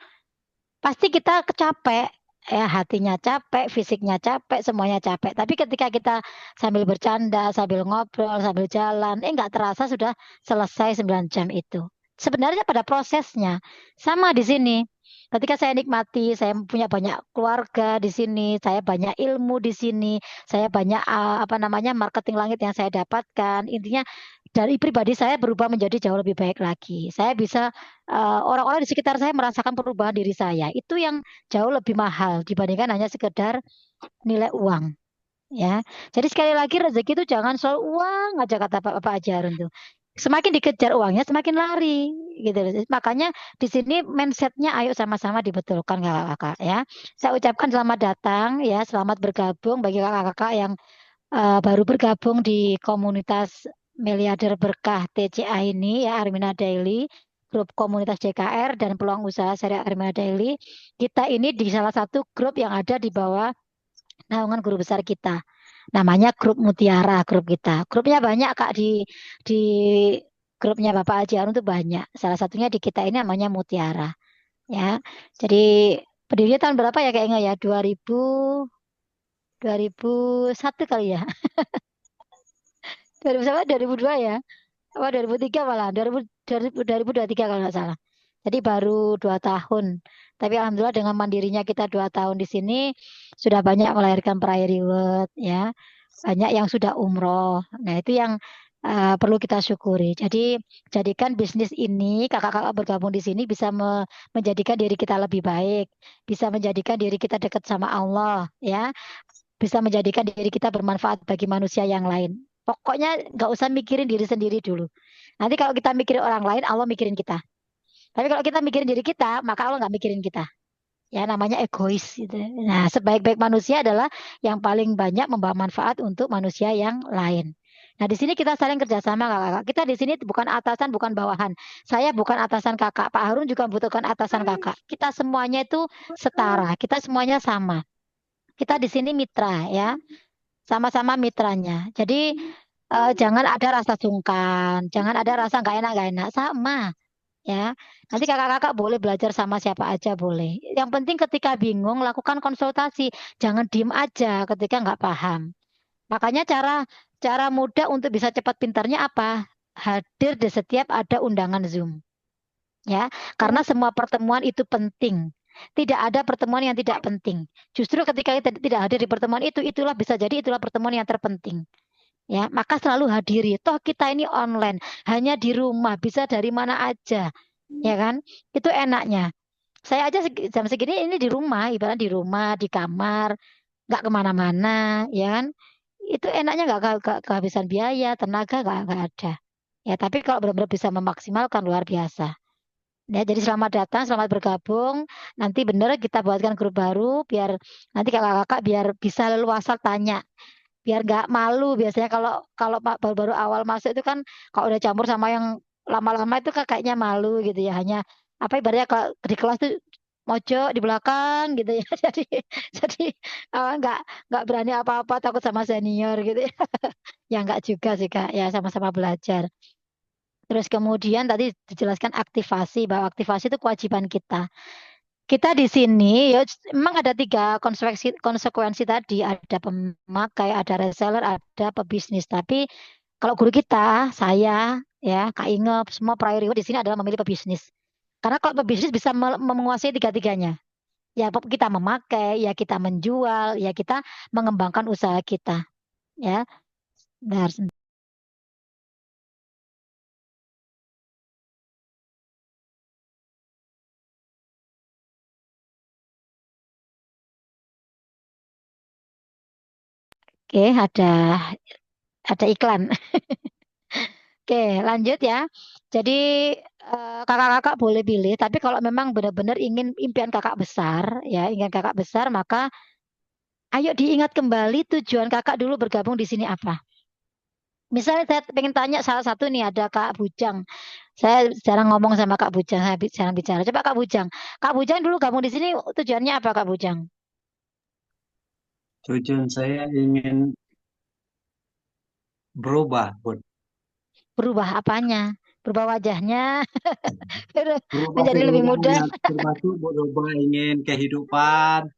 pasti kita kecapek, ya hatinya capek, fisiknya capek, semuanya capek. Tapi ketika kita sambil bercanda, sambil ngobrol, sambil jalan, nggak terasa sudah selesai 9 jam itu. Sebenarnya pada prosesnya sama di sini. Ketika saya nikmati, saya punya banyak keluarga di sini, saya banyak ilmu di sini, saya banyak apa namanya marketing langit yang saya dapatkan. Intinya dari pribadi saya berubah menjadi jauh lebih baik lagi. Saya bisa orang-orang di sekitar saya merasakan perubahan diri saya. Itu yang jauh lebih mahal dibandingkan hanya sekedar nilai uang. Ya, jadi sekali lagi rezeki itu jangan soal uang aja kata Pak Haji Harun tuh. Semakin dikejar uangnya semakin lari gitu loh. Makanya di sini mindsetnya ayo sama-sama dibetulkan kakak-kakak ya. Saya ucapkan selamat datang ya, selamat bergabung bagi kakak-kakak yang baru bergabung di komunitas Miliarder Berkah TCA ini ya Armina Daily, grup komunitas JKR dan peluang usaha syariah Armina Daily. Kita ini di salah satu grup yang ada di bawah naungan guru besar kita. Namanya grup Mutiara, grup kita. Grupnya banyak Kak di grupnya Bapak Haji Harun itu banyak. Salah satunya di kita ini namanya Mutiara. Ya. Jadi berdirinya tahun berapa ya kayaknya ya? 2001 kali ya. 2001, 2002 ya. Apa 2003 malah. 2023 kalau nggak salah. Jadi baru 2 tahun. Tapi alhamdulillah dengan mandirinya kita 2 tahun di sini sudah banyak melahirkan peraih reward ya. Banyak yang sudah umroh. Nah itu yang perlu kita syukuri. Jadi jadikan bisnis ini kakak-kakak bergabung di sini bisa menjadikan diri kita lebih baik, bisa menjadikan diri kita dekat sama Allah ya, bisa menjadikan diri kita bermanfaat bagi manusia yang lain. Pokoknya nggak usah mikirin diri sendiri dulu. Nanti kalau kita mikirin orang lain, Allah mikirin kita. Tapi kalau kita mikirin diri kita, maka Allah nggak mikirin kita. Ya, namanya egois gitu. Nah, sebaik-baik manusia adalah yang paling banyak membawa manfaat untuk manusia yang lain. Nah, di sini kita saling kerjasama, kakak-kakak. Kita di sini bukan atasan, bukan bawahan. Saya bukan atasan kakak. Pak Harun juga membutuhkan atasan kakak. Kita semuanya itu setara. Kita semuanya sama. Kita di sini mitra, ya. Sama-sama mitranya. Jadi jangan ada rasa sungkan, jangan ada rasa nggak enak, sama. Ya, nanti kakak-kakak boleh belajar sama siapa aja boleh. Yang penting ketika bingung lakukan konsultasi, jangan diem aja ketika nggak paham. Makanya cara cara mudah untuk bisa cepat pintarnya apa? Hadir di setiap ada undangan Zoom. Ya, karena semua pertemuan itu penting. Tidak ada pertemuan yang tidak penting. Justru ketika kita tidak hadir di pertemuan itu, itulah bisa jadi itulah pertemuan yang terpenting. Ya, maka selalu hadiri. Toh kita ini online, hanya di rumah, bisa dari mana aja, ya kan? Itu enaknya. Saya aja jam segini ini di rumah, ibarat di rumah, di kamar, nggak kemana-mana, ya kan? Itu enaknya nggak kehabisan biaya, tenaga nggak ada. Ya, tapi kalau benar-benar bisa memaksimalkan luar biasa. Ya, jadi selamat datang, selamat bergabung. Nanti bener kita buatkan grup baru biar nanti kakak-kakak biar bisa leluasa tanya, biar nggak malu. Biasanya kalau kalau baru-baru awal masuk itu kan kalau udah campur sama yang lama-lama itu kan kayaknya malu gitu ya. Hanya apa ibaratnya kalau di kelas tuh mojok di belakang gitu ya. Jadi nggak berani apa-apa takut sama senior gitu ya. Ya nggak juga sih Kak, ya sama-sama belajar. Terus kemudian tadi dijelaskan aktivasi, bahwa aktivasi itu kewajiban kita. Kita di sini ya memang ada 3 konsekuensi tadi, ada pemakai, ada reseller, ada pebisnis. Tapi kalau guru kita, saya ya Kak Inge, semua priority di sini adalah memilih pebisnis. Karena kalau pebisnis bisa menguasai tiga-tiganya. Ya kita memakai, ya kita menjual, ya kita mengembangkan usaha kita. Ya, benar. Oke, ada iklan. Oke, lanjut ya. Jadi kakak-kakak boleh pilih, tapi kalau memang benar-benar ingin impian kakak besar, ya ingin kakak besar, maka ayo diingat kembali tujuan kakak dulu bergabung di sini apa. Misalnya saya pengen tanya salah satu nih ada Kak Bujang. Saya jarang ngomong sama Kak Bujang, saya jarang bicara. Coba Kak Bujang. Kak Bujang dulu gabung di sini tujuannya apa Kak Bujang? Tujuan saya ingin berubah, Bud. Berubah apanya? Berubah wajahnya, Berubah menjadi lebih muda. seluruhnya, termasuk berubah ingin kehidupan,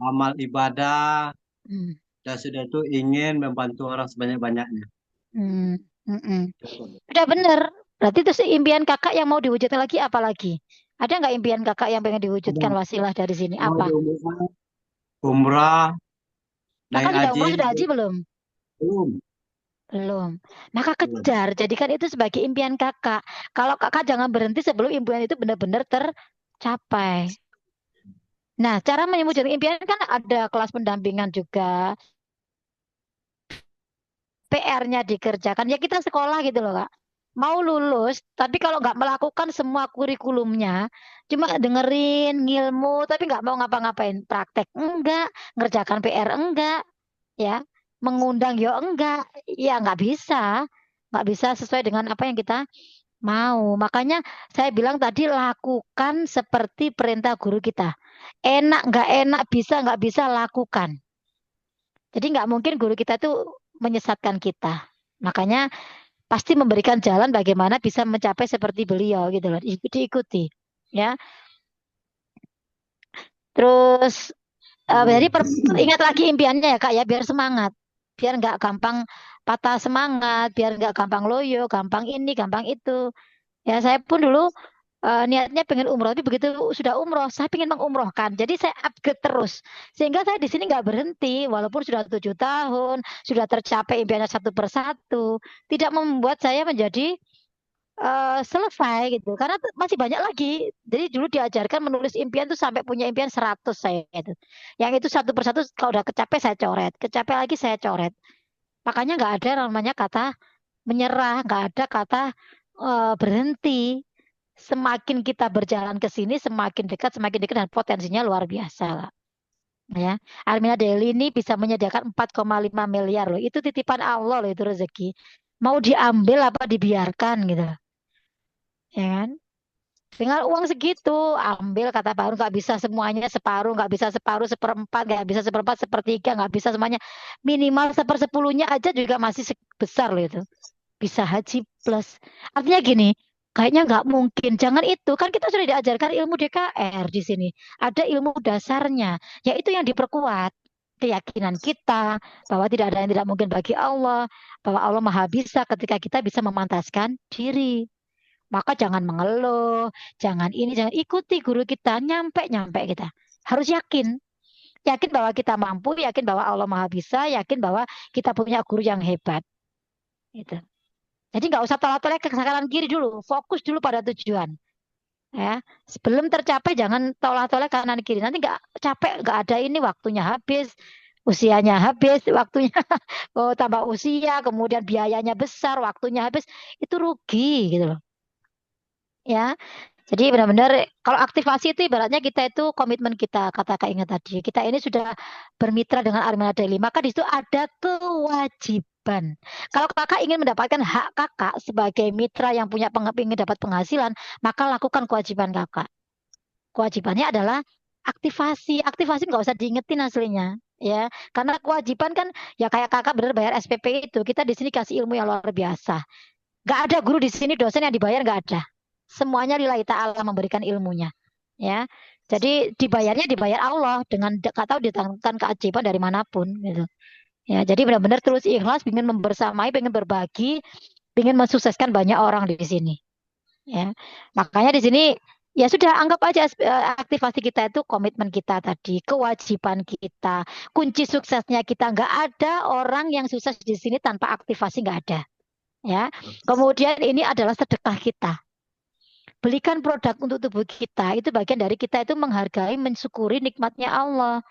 amal ibadah, Hmm, dan sudah itu ingin membantu orang sebanyak-banyaknya. hmm, hmm, hmm. Udah bener. Berarti itu sih impian kakak yang mau diwujudkan lagi apa lagi? Ada nggak impian kakak yang pengen diwujudkan wasilah dari sini? Mau Apa? di umrah, naik Kakak sudah haji, umroh, sudah haji belum? belum. Belum. Maka Belum. kejar. Jadikan itu sebagai impian kakak. Kalau kakak jangan berhenti sebelum impian itu benar-benar tercapai. Nah, cara mewujudkan impian kan ada kelas pendampingan juga. PR-nya dikerjakan. Ya kita sekolah gitu loh, Kak. Mau lulus, tapi kalau nggak melakukan semua kurikulumnya, cuma dengerin ngilmu, tapi nggak mau ngapa-ngapain, praktek enggak, ngerjakan PR enggak, ya, mengundang yo enggak, ya nggak bisa sesuai dengan apa yang kita mau. Makanya saya bilang tadi lakukan seperti perintah guru kita. Enak nggak enak, bisa nggak bisa lakukan. Jadi nggak mungkin guru kita tuh menyesatkan kita. Makanya pasti memberikan jalan bagaimana bisa mencapai seperti beliau gitu loh. Diikuti, ya. Terus jadi ingat lagi impiannya ya Kak ya, biar semangat. Biar nggak gampang patah semangat, biar nggak gampang loyo, gampang ini, gampang itu. Ya saya pun dulu niatnya pengen umroh, tapi begitu sudah umroh, saya pengen mengumrohkan. Jadi saya upgrade terus, sehingga saya di sini nggak berhenti, walaupun sudah 7 tahun, sudah tercapai impiannya satu persatu, tidak membuat saya menjadi selesai gitu. Karena masih banyak lagi. Jadi dulu diajarkan menulis impian tuh sampai punya impian 100 saya itu. Yang itu satu persatu kalau udah kecapai saya coret, kecapai lagi saya coret. Makanya nggak ada namanya kata menyerah, nggak ada kata berhenti. Semakin kita berjalan ke sini, semakin dekat dan potensinya luar biasa lah. Ya, Armina Daily ini bisa menyediakan 4,5 miliar loh. Itu titipan Allah loh, itu rezeki. Mau diambil apa dibiarkan gitu. Ya kan? Dengan uang segitu, ambil kata Pak Harun, nggak bisa semuanya separuh, nggak bisa separuh seperempat, nggak bisa seperempat sepertiga, nggak bisa semuanya. Minimal sepersepuluhnya aja juga masih besar loh itu. Bisa haji plus. Artinya gini, kayaknya nggak mungkin. Jangan itu, kan kita sudah diajarkan ilmu DKR di sini. Ada ilmu dasarnya, yaitu yang diperkuat. Keyakinan kita bahwa tidak ada yang tidak mungkin bagi Allah, bahwa Allah Maha Bisa ketika kita bisa memantaskan diri. Maka jangan mengeluh, jangan ini, jangan ikuti guru kita, nyampe kita. Harus yakin, yakin bahwa kita mampu, yakin bahwa Allah Maha Bisa, yakin bahwa kita punya guru yang hebat. Gitu. Jadi nggak usah tolak-tolak ke kanan kiri dulu, fokus dulu pada tujuan. Ya, sebelum tercapai jangan tolak-tolak kanan kiri. Nanti nggak capek, nggak ada ini, waktunya habis, usianya habis, waktunya oh, tambah usia, kemudian biayanya besar, waktunya habis, itu rugi gitu loh. Ya, jadi benar-benar kalau aktivasi itu ibaratnya kita itu komitmen kita, kata Kak Ingat tadi. Kita ini sudah bermitra dengan Armina Daily, maka di situ ada kewajiban. Kalau kakak ingin mendapatkan hak kakak sebagai mitra yang punya ingin dapat penghasilan, maka lakukan kewajiban kakak. Kewajibannya adalah aktivasi. Aktivasi nggak usah diingetin aslinya. Ya, karena kewajiban kan ya kayak kakak benar bayar SPP itu. Kita di sini kasih ilmu yang luar biasa. Nggak ada guru di sini dosen yang dibayar nggak ada. Semuanya lillahi ta'ala memberikan ilmunya. Ya. Jadi dibayarnya dibayar Allah dengan kata ditanamkan keajaiban dari manapun gitu. Ya, jadi benar-benar terus ikhlas, ingin membersamai, ingin berbagi, ingin mensukseskan banyak orang di sini. Ya. Makanya di sini ya sudah anggap aja aktivasi kita itu komitmen kita tadi, kewajiban kita, kunci suksesnya kita. Nggak ada orang yang sukses di sini tanpa aktivasi, nggak ada. Ya. Kemudian ini adalah sedekah kita. Belikan produk untuk tubuh kita, itu bagian dari kita itu menghargai, mensyukuri nikmatnya Allah.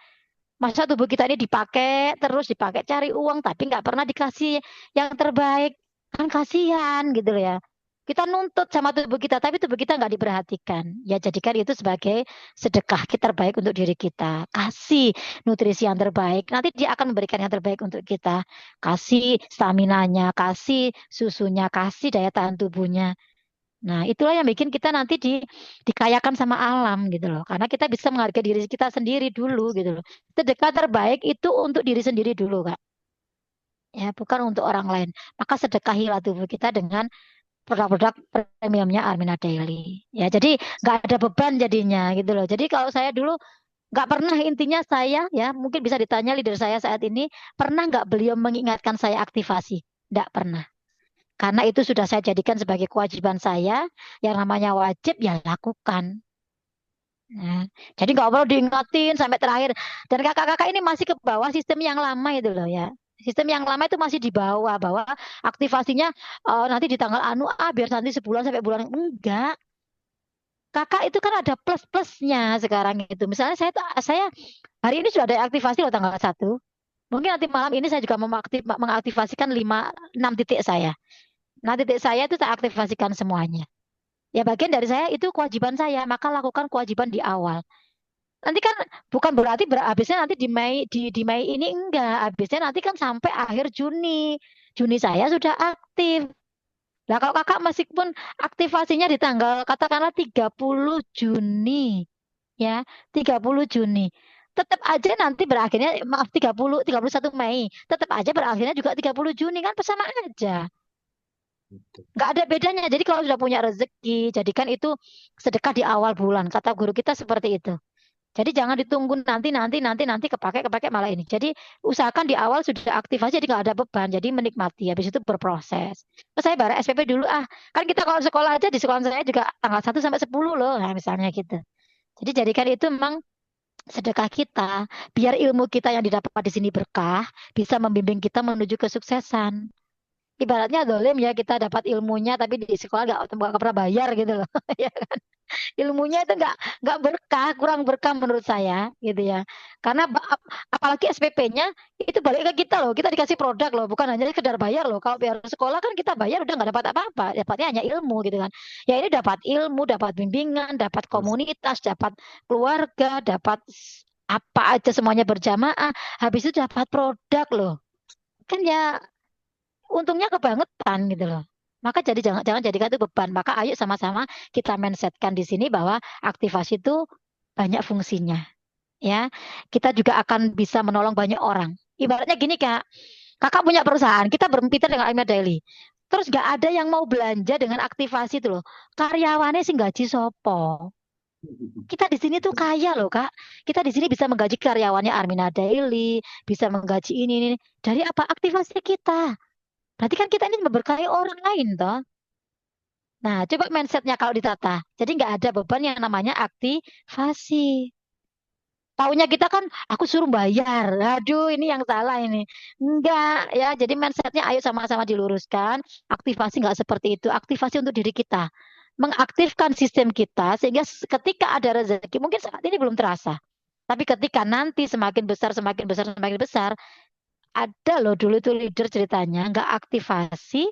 Masa tubuh kita ini dipakai, terus dipakai cari uang, tapi nggak pernah dikasih yang terbaik. Kan kasihan gitu loh ya. Kita nuntut sama tubuh kita, tapi tubuh kita nggak diperhatikan. Ya jadikan itu sebagai sedekah kita terbaik untuk diri kita. Kasih nutrisi yang terbaik, nanti dia akan memberikan yang terbaik untuk kita. Kasih staminanya, kasih susunya, kasih daya tahan tubuhnya. Nah, itulah yang bikin kita nanti dikayakan sama alam gitu loh. Karena kita bisa menghargai diri kita sendiri dulu gitu loh. Sedekah terbaik itu untuk diri sendiri dulu, Kak. Ya, bukan untuk orang lain. Maka sedekahilah tubuh kita dengan produk-produk premiumnya Armina Daily. Ya, jadi nggak ada beban jadinya gitu loh. Jadi kalau saya dulu nggak pernah, intinya saya ya mungkin bisa ditanya leader saya saat ini, pernah nggak beliau mengingatkan saya aktivasi? Nggak pernah. Karena itu sudah saya jadikan sebagai kewajiban saya, yang namanya wajib ya lakukan. Nah, jadi nggak perlu diingatin sampai terakhir. Dan kakak-kakak ini masih ke bawah sistem yang lama itu loh ya. Sistem yang lama itu masih di bawah, bahwa aktivasinya nanti di tanggal anu biar nanti sebulan sampai bulan. Enggak. Kakak itu kan ada plus-plusnya sekarang itu. Misalnya saya hari ini sudah ada aktivasi loh tanggal 1. Mungkin nanti malam ini saya juga mengaktifasikan 6 titik saya. Nah, titik saya itu tak aktifasikan semuanya. Ya bagian dari saya itu kewajiban saya, maka lakukan kewajiban di awal. Nanti kan bukan berarti habisnya nanti di Mei ini enggak, habisnya nanti kan sampai akhir Juni. Juni saya sudah aktif. Nah, kalau kakak meskipun aktivasinya di tanggal katakanlah 30 Juni, ya, 30 Juni. Tetap aja nanti berakhirnya, maaf 31 Mei, tetap aja berakhirnya juga 30 Juni, kan sama aja. Nggak ada bedanya. Jadi kalau sudah punya rezeki, jadikan itu sedekah di awal bulan. Kata guru kita seperti itu. Jadi jangan ditunggu nanti kepake malah ini. Jadi usahakan di awal sudah aktif aja, jadi nggak ada beban. Jadi menikmati. Habis itu berproses. Terus saya bayar SPP dulu. Kan kita kalau sekolah aja di sekolah saya juga tanggal 1 sampai 10 loh. Nah, misalnya gitu. Jadi jadikan itu memang sedekah kita, biar ilmu kita yang didapat di sini berkah, bisa membimbing kita menuju kesuksesan. ibaratnya dolim ya, kita dapat ilmunya tapi di sekolah nggak pernah bayar gitu loh. Ya kan? Ilmunya itu nggak berkah, kurang berkah menurut saya gitu ya. Karena apalagi SPP-nya itu balik ke kita loh, kita dikasih produk loh, bukan hanya sekedar bayar loh. Kalau biar sekolah kan kita bayar udah nggak dapat apa-apa, dapatnya hanya ilmu gitu kan. Ya ini dapat ilmu, dapat bimbingan, dapat komunitas, dapat keluarga, dapat apa aja semuanya berjamaah, habis itu dapat produk loh. Kan ya untungnya kebangetan gitu loh. Maka jadi jangan jadikan itu beban. Maka ayo sama-sama kita mindsetkan di sini bahwa aktivasi itu banyak fungsinya. Ya, kita juga akan bisa menolong banyak orang. Ibaratnya gini Kak, Kakak punya perusahaan, kita bermitra dengan Almia Daily. Terus gak ada yang mau belanja dengan aktivasi itu loh. Karyawannya sih gaji sopo. Kita di sini tuh kaya loh Kak. Kita di sini bisa menggaji karyawannya Armina Daily, bisa menggaji ini. Dari apa? Aktivasi kita. Berarti kan kita ini memberkahi orang lain toh. Nah, coba mindsetnya kalau ditata. Jadi nggak ada beban yang namanya aktivasi. Taunya kita kan, aku suruh bayar. Aduh, ini yang salah ini. Enggak, ya. Jadi mindsetnya ayo sama-sama diluruskan. Aktivasi nggak seperti itu. Aktivasi untuk diri kita. Mengaktifkan sistem kita sehingga ketika ada rezeki, mungkin saat ini belum terasa. Tapi ketika nanti semakin besar, semakin besar, semakin besar, ada loh dulu itu leader ceritanya, nggak aktivasi,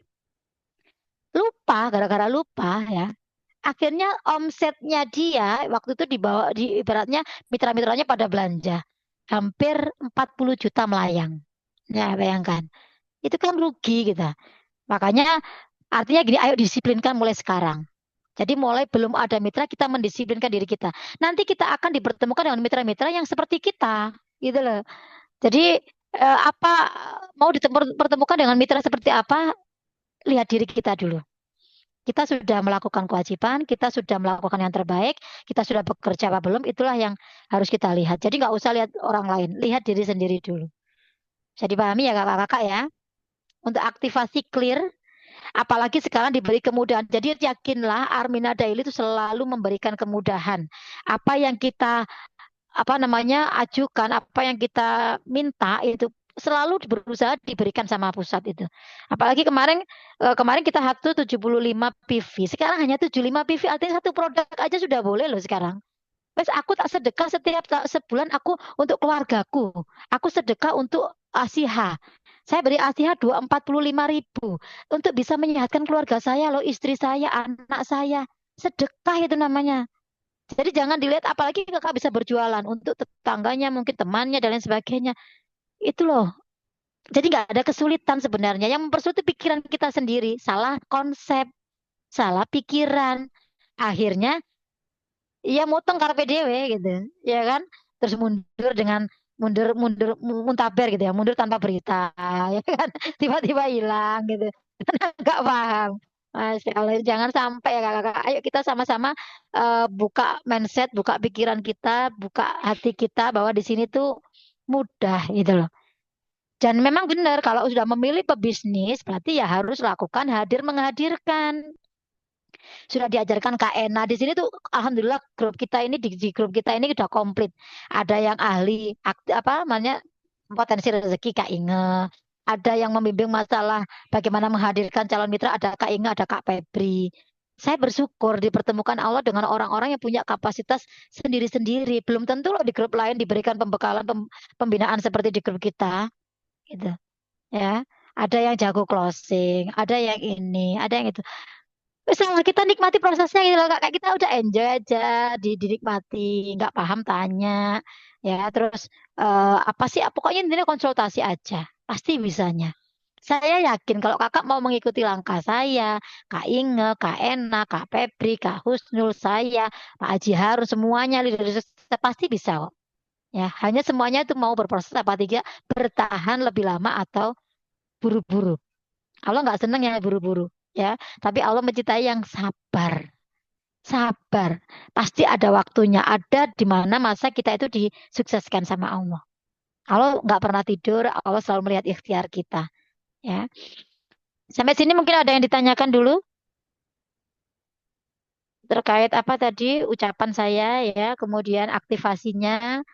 lupa, gara-gara lupa ya. Akhirnya omsetnya dia waktu itu dibawa di ibaratnya mitra-mitranya pada belanja hampir 40 juta melayang. Ya, bayangkan. Itu kan rugi kita. Makanya artinya gini, ayo disiplinkan mulai sekarang. Jadi mulai belum ada mitra kita mendisiplinkan diri kita. Nanti kita akan dipertemukan dengan mitra-mitra yang seperti kita, gitu loh. Jadi apa mau dipertemukan dengan mitra seperti apa? Lihat diri kita dulu. Kita sudah melakukan kewajiban, kita sudah melakukan yang terbaik, kita sudah bekerja apa belum, itulah yang harus kita lihat. Jadi nggak usah lihat orang lain, lihat diri sendiri dulu. Jadi pahami ya kakak-kakak ya. Untuk aktivasi clear, apalagi sekarang diberi kemudahan. Jadi yakinlah Armina Daily itu selalu memberikan kemudahan. Apa yang kita ajukan, apa yang kita minta itu selalu berusaha diberikan sama pusat itu. Apalagi kemarin kita hatu 75 PV. Sekarang hanya 75 PV, artinya satu produk aja sudah boleh loh sekarang. Wes aku tak sedekah setiap sebulan aku untuk keluargaku. Aku sedekah untuk ASIHA. Saya beri ASIHA 245.000 untuk bisa menyehatkan keluarga saya loh, istri saya, anak saya. Sedekah itu namanya. Jadi jangan dilihat, apalagi kakak bisa berjualan untuk tetangganya, mungkin temannya dan lain sebagainya. Itu loh. Jadi nggak ada kesulitan sebenarnya. Yang mempersulit itu pikiran kita sendiri. Salah konsep, salah pikiran. Akhirnya ya motong karpe dewe gitu. Ya kan? Terus mundur dengan muntaber gitu ya. Mundur tanpa berita. Ya kan? Tiba-tiba hilang gitu. Karena nggak paham. Masya Allah, jangan sampai ya kakak-kakak. Ayo kita sama-sama buka mindset, buka pikiran kita, buka hati kita bahwa di sini tuh mudah gitu loh. Dan memang benar kalau sudah memilih pebisnis berarti ya harus lakukan hadir menghadirkan. Sudah diajarkan Kak Ena di sini tuh alhamdulillah grup kita ini di grup kita ini udah komplit. Ada yang ahli apa namanya potensi rezeki Kak Inge. Ada yang membimbing masalah bagaimana menghadirkan calon mitra, ada Kak Inge, ada Kak Febri. Saya bersyukur dipertemukan Allah dengan orang-orang yang punya kapasitas sendiri-sendiri. Belum tentu loh di grup lain diberikan pembekalan pembinaan seperti di grup kita, gitu. Ya, ada yang jago closing, ada yang ini, ada yang itu. Misalnya kita nikmati prosesnya gitu loh Kak. Kayak kita udah enjoy aja, dinikmati, nggak paham tanya, ya. Terus apa sih? Pokoknya intinya konsultasi aja, pasti bisanya. Saya yakin kalau kakak mau mengikuti langkah saya, Kak Inge, Kak Ena, Kak Febri, Kak Husnul, saya, Pak Haji Harun, semuanya leader pasti bisa kok. Ya, hanya semuanya itu mau berproses apa tidak, bertahan lebih lama atau buru-buru. Allah nggak seneng ya buru-buru, ya. Tapi Allah mencintai yang sabar. Sabar. Pasti ada waktunya. Ada di mana masa kita itu disukseskan sama Allah. Allah nggak pernah tidur. Allah selalu melihat ikhtiar kita. Ya. Sampai sini mungkin ada yang ditanyakan dulu terkait apa tadi ucapan saya ya, kemudian aktivasinya,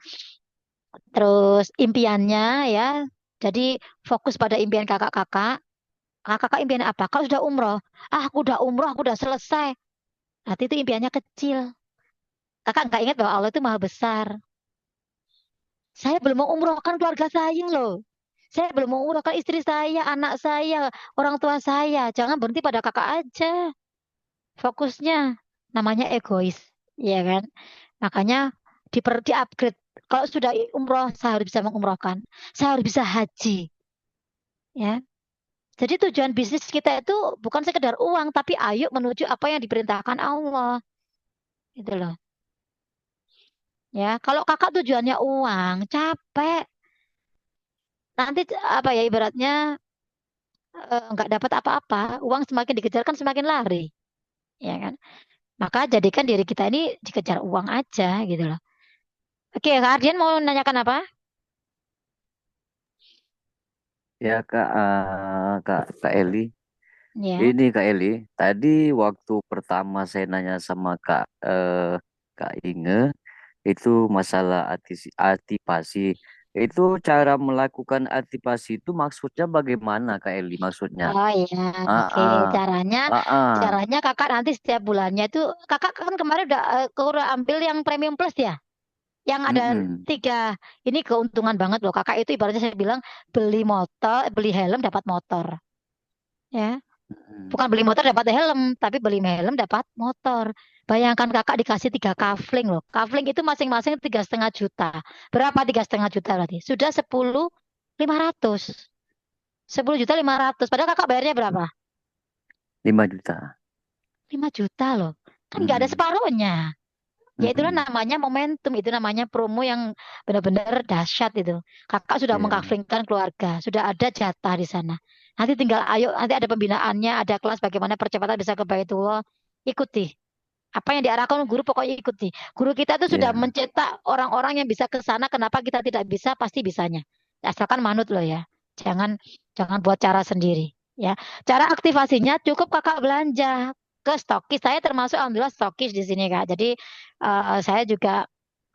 terus impiannya ya. Jadi fokus pada impian kakak-kakak. Kakak impiannya apa? Kalau sudah umroh, aku udah umroh, aku udah selesai. Berarti itu impiannya kecil. Kakak nggak ingat bahwa Allah itu maha besar. Saya belum mau umrohkan keluarga saya loh. Saya belum mau umrohkan istri saya, anak saya, orang tua saya. Jangan berhenti pada kakak aja. Fokusnya namanya egois, ya kan? Makanya di-upgrade. Kalau sudah umroh, saya harus bisa mengumrohkan. Saya harus bisa haji, ya. Jadi tujuan bisnis kita itu bukan sekedar uang, tapi ayo menuju apa yang diperintahkan Allah, gitu loh. Ya, kalau kakak tujuannya uang, capek. Nanti apa ya ibaratnya nggak dapat apa-apa. Uang semakin dikejar kan semakin lari, ya kan? Maka jadikan diri kita ini dikejar uang aja, gitu loh. Oke, Kak Ardian mau nanyakan apa? Ya Kak Eli. Ya. Ini Kak Eli, tadi waktu pertama saya nanya sama Kak Inge, itu masalah atipasi. Itu cara melakukan atipasi itu maksudnya bagaimana Kak Eli? Maksudnya? Oh iya, Ah, oke. ah, Caranya, ah, ah. caranya kakak nanti setiap bulannya itu, kakak kan kemarin udah ambil yang premium plus ya, yang ada Mm-mm. 3. Ini keuntungan banget loh. Kakak itu ibaratnya saya bilang beli motor, beli helm dapat motor, ya. Mm-mm. Bukan beli motor dapat helm, tapi beli helm dapat motor. Bayangkan kakak dikasih 3 kafling loh. Kafling itu masing-masing 3,5 juta. Berapa 3,5 juta berarti? Sudah 10.500. 10.500.000. Padahal kakak bayarnya berapa? 5 juta. 5 juta loh. Kan nggak ada Mm-mm. separuhnya. Ya itulah Mm-mm. namanya momentum, itu namanya promo yang benar-benar dahsyat itu. Kakak sudah Iya. mengkaflingkan keluarga, sudah ada jatah di sana. Nanti tinggal ayo, nanti ada pembinaannya, ada kelas bagaimana percepatan bisa ke Baitullah. Ikuti. Apa yang diarahkan guru pokoknya ikuti. Guru kita itu sudah Iya. mencetak orang-orang yang bisa ke sana, kenapa kita tidak bisa? Pasti bisanya. Asalkan manut loh ya. Jangan jangan buat cara sendiri ya. Cara aktivasinya cukup kakak belanja ke stokis. Saya termasuk alhamdulillah stokis di sini Kak. Jadi saya juga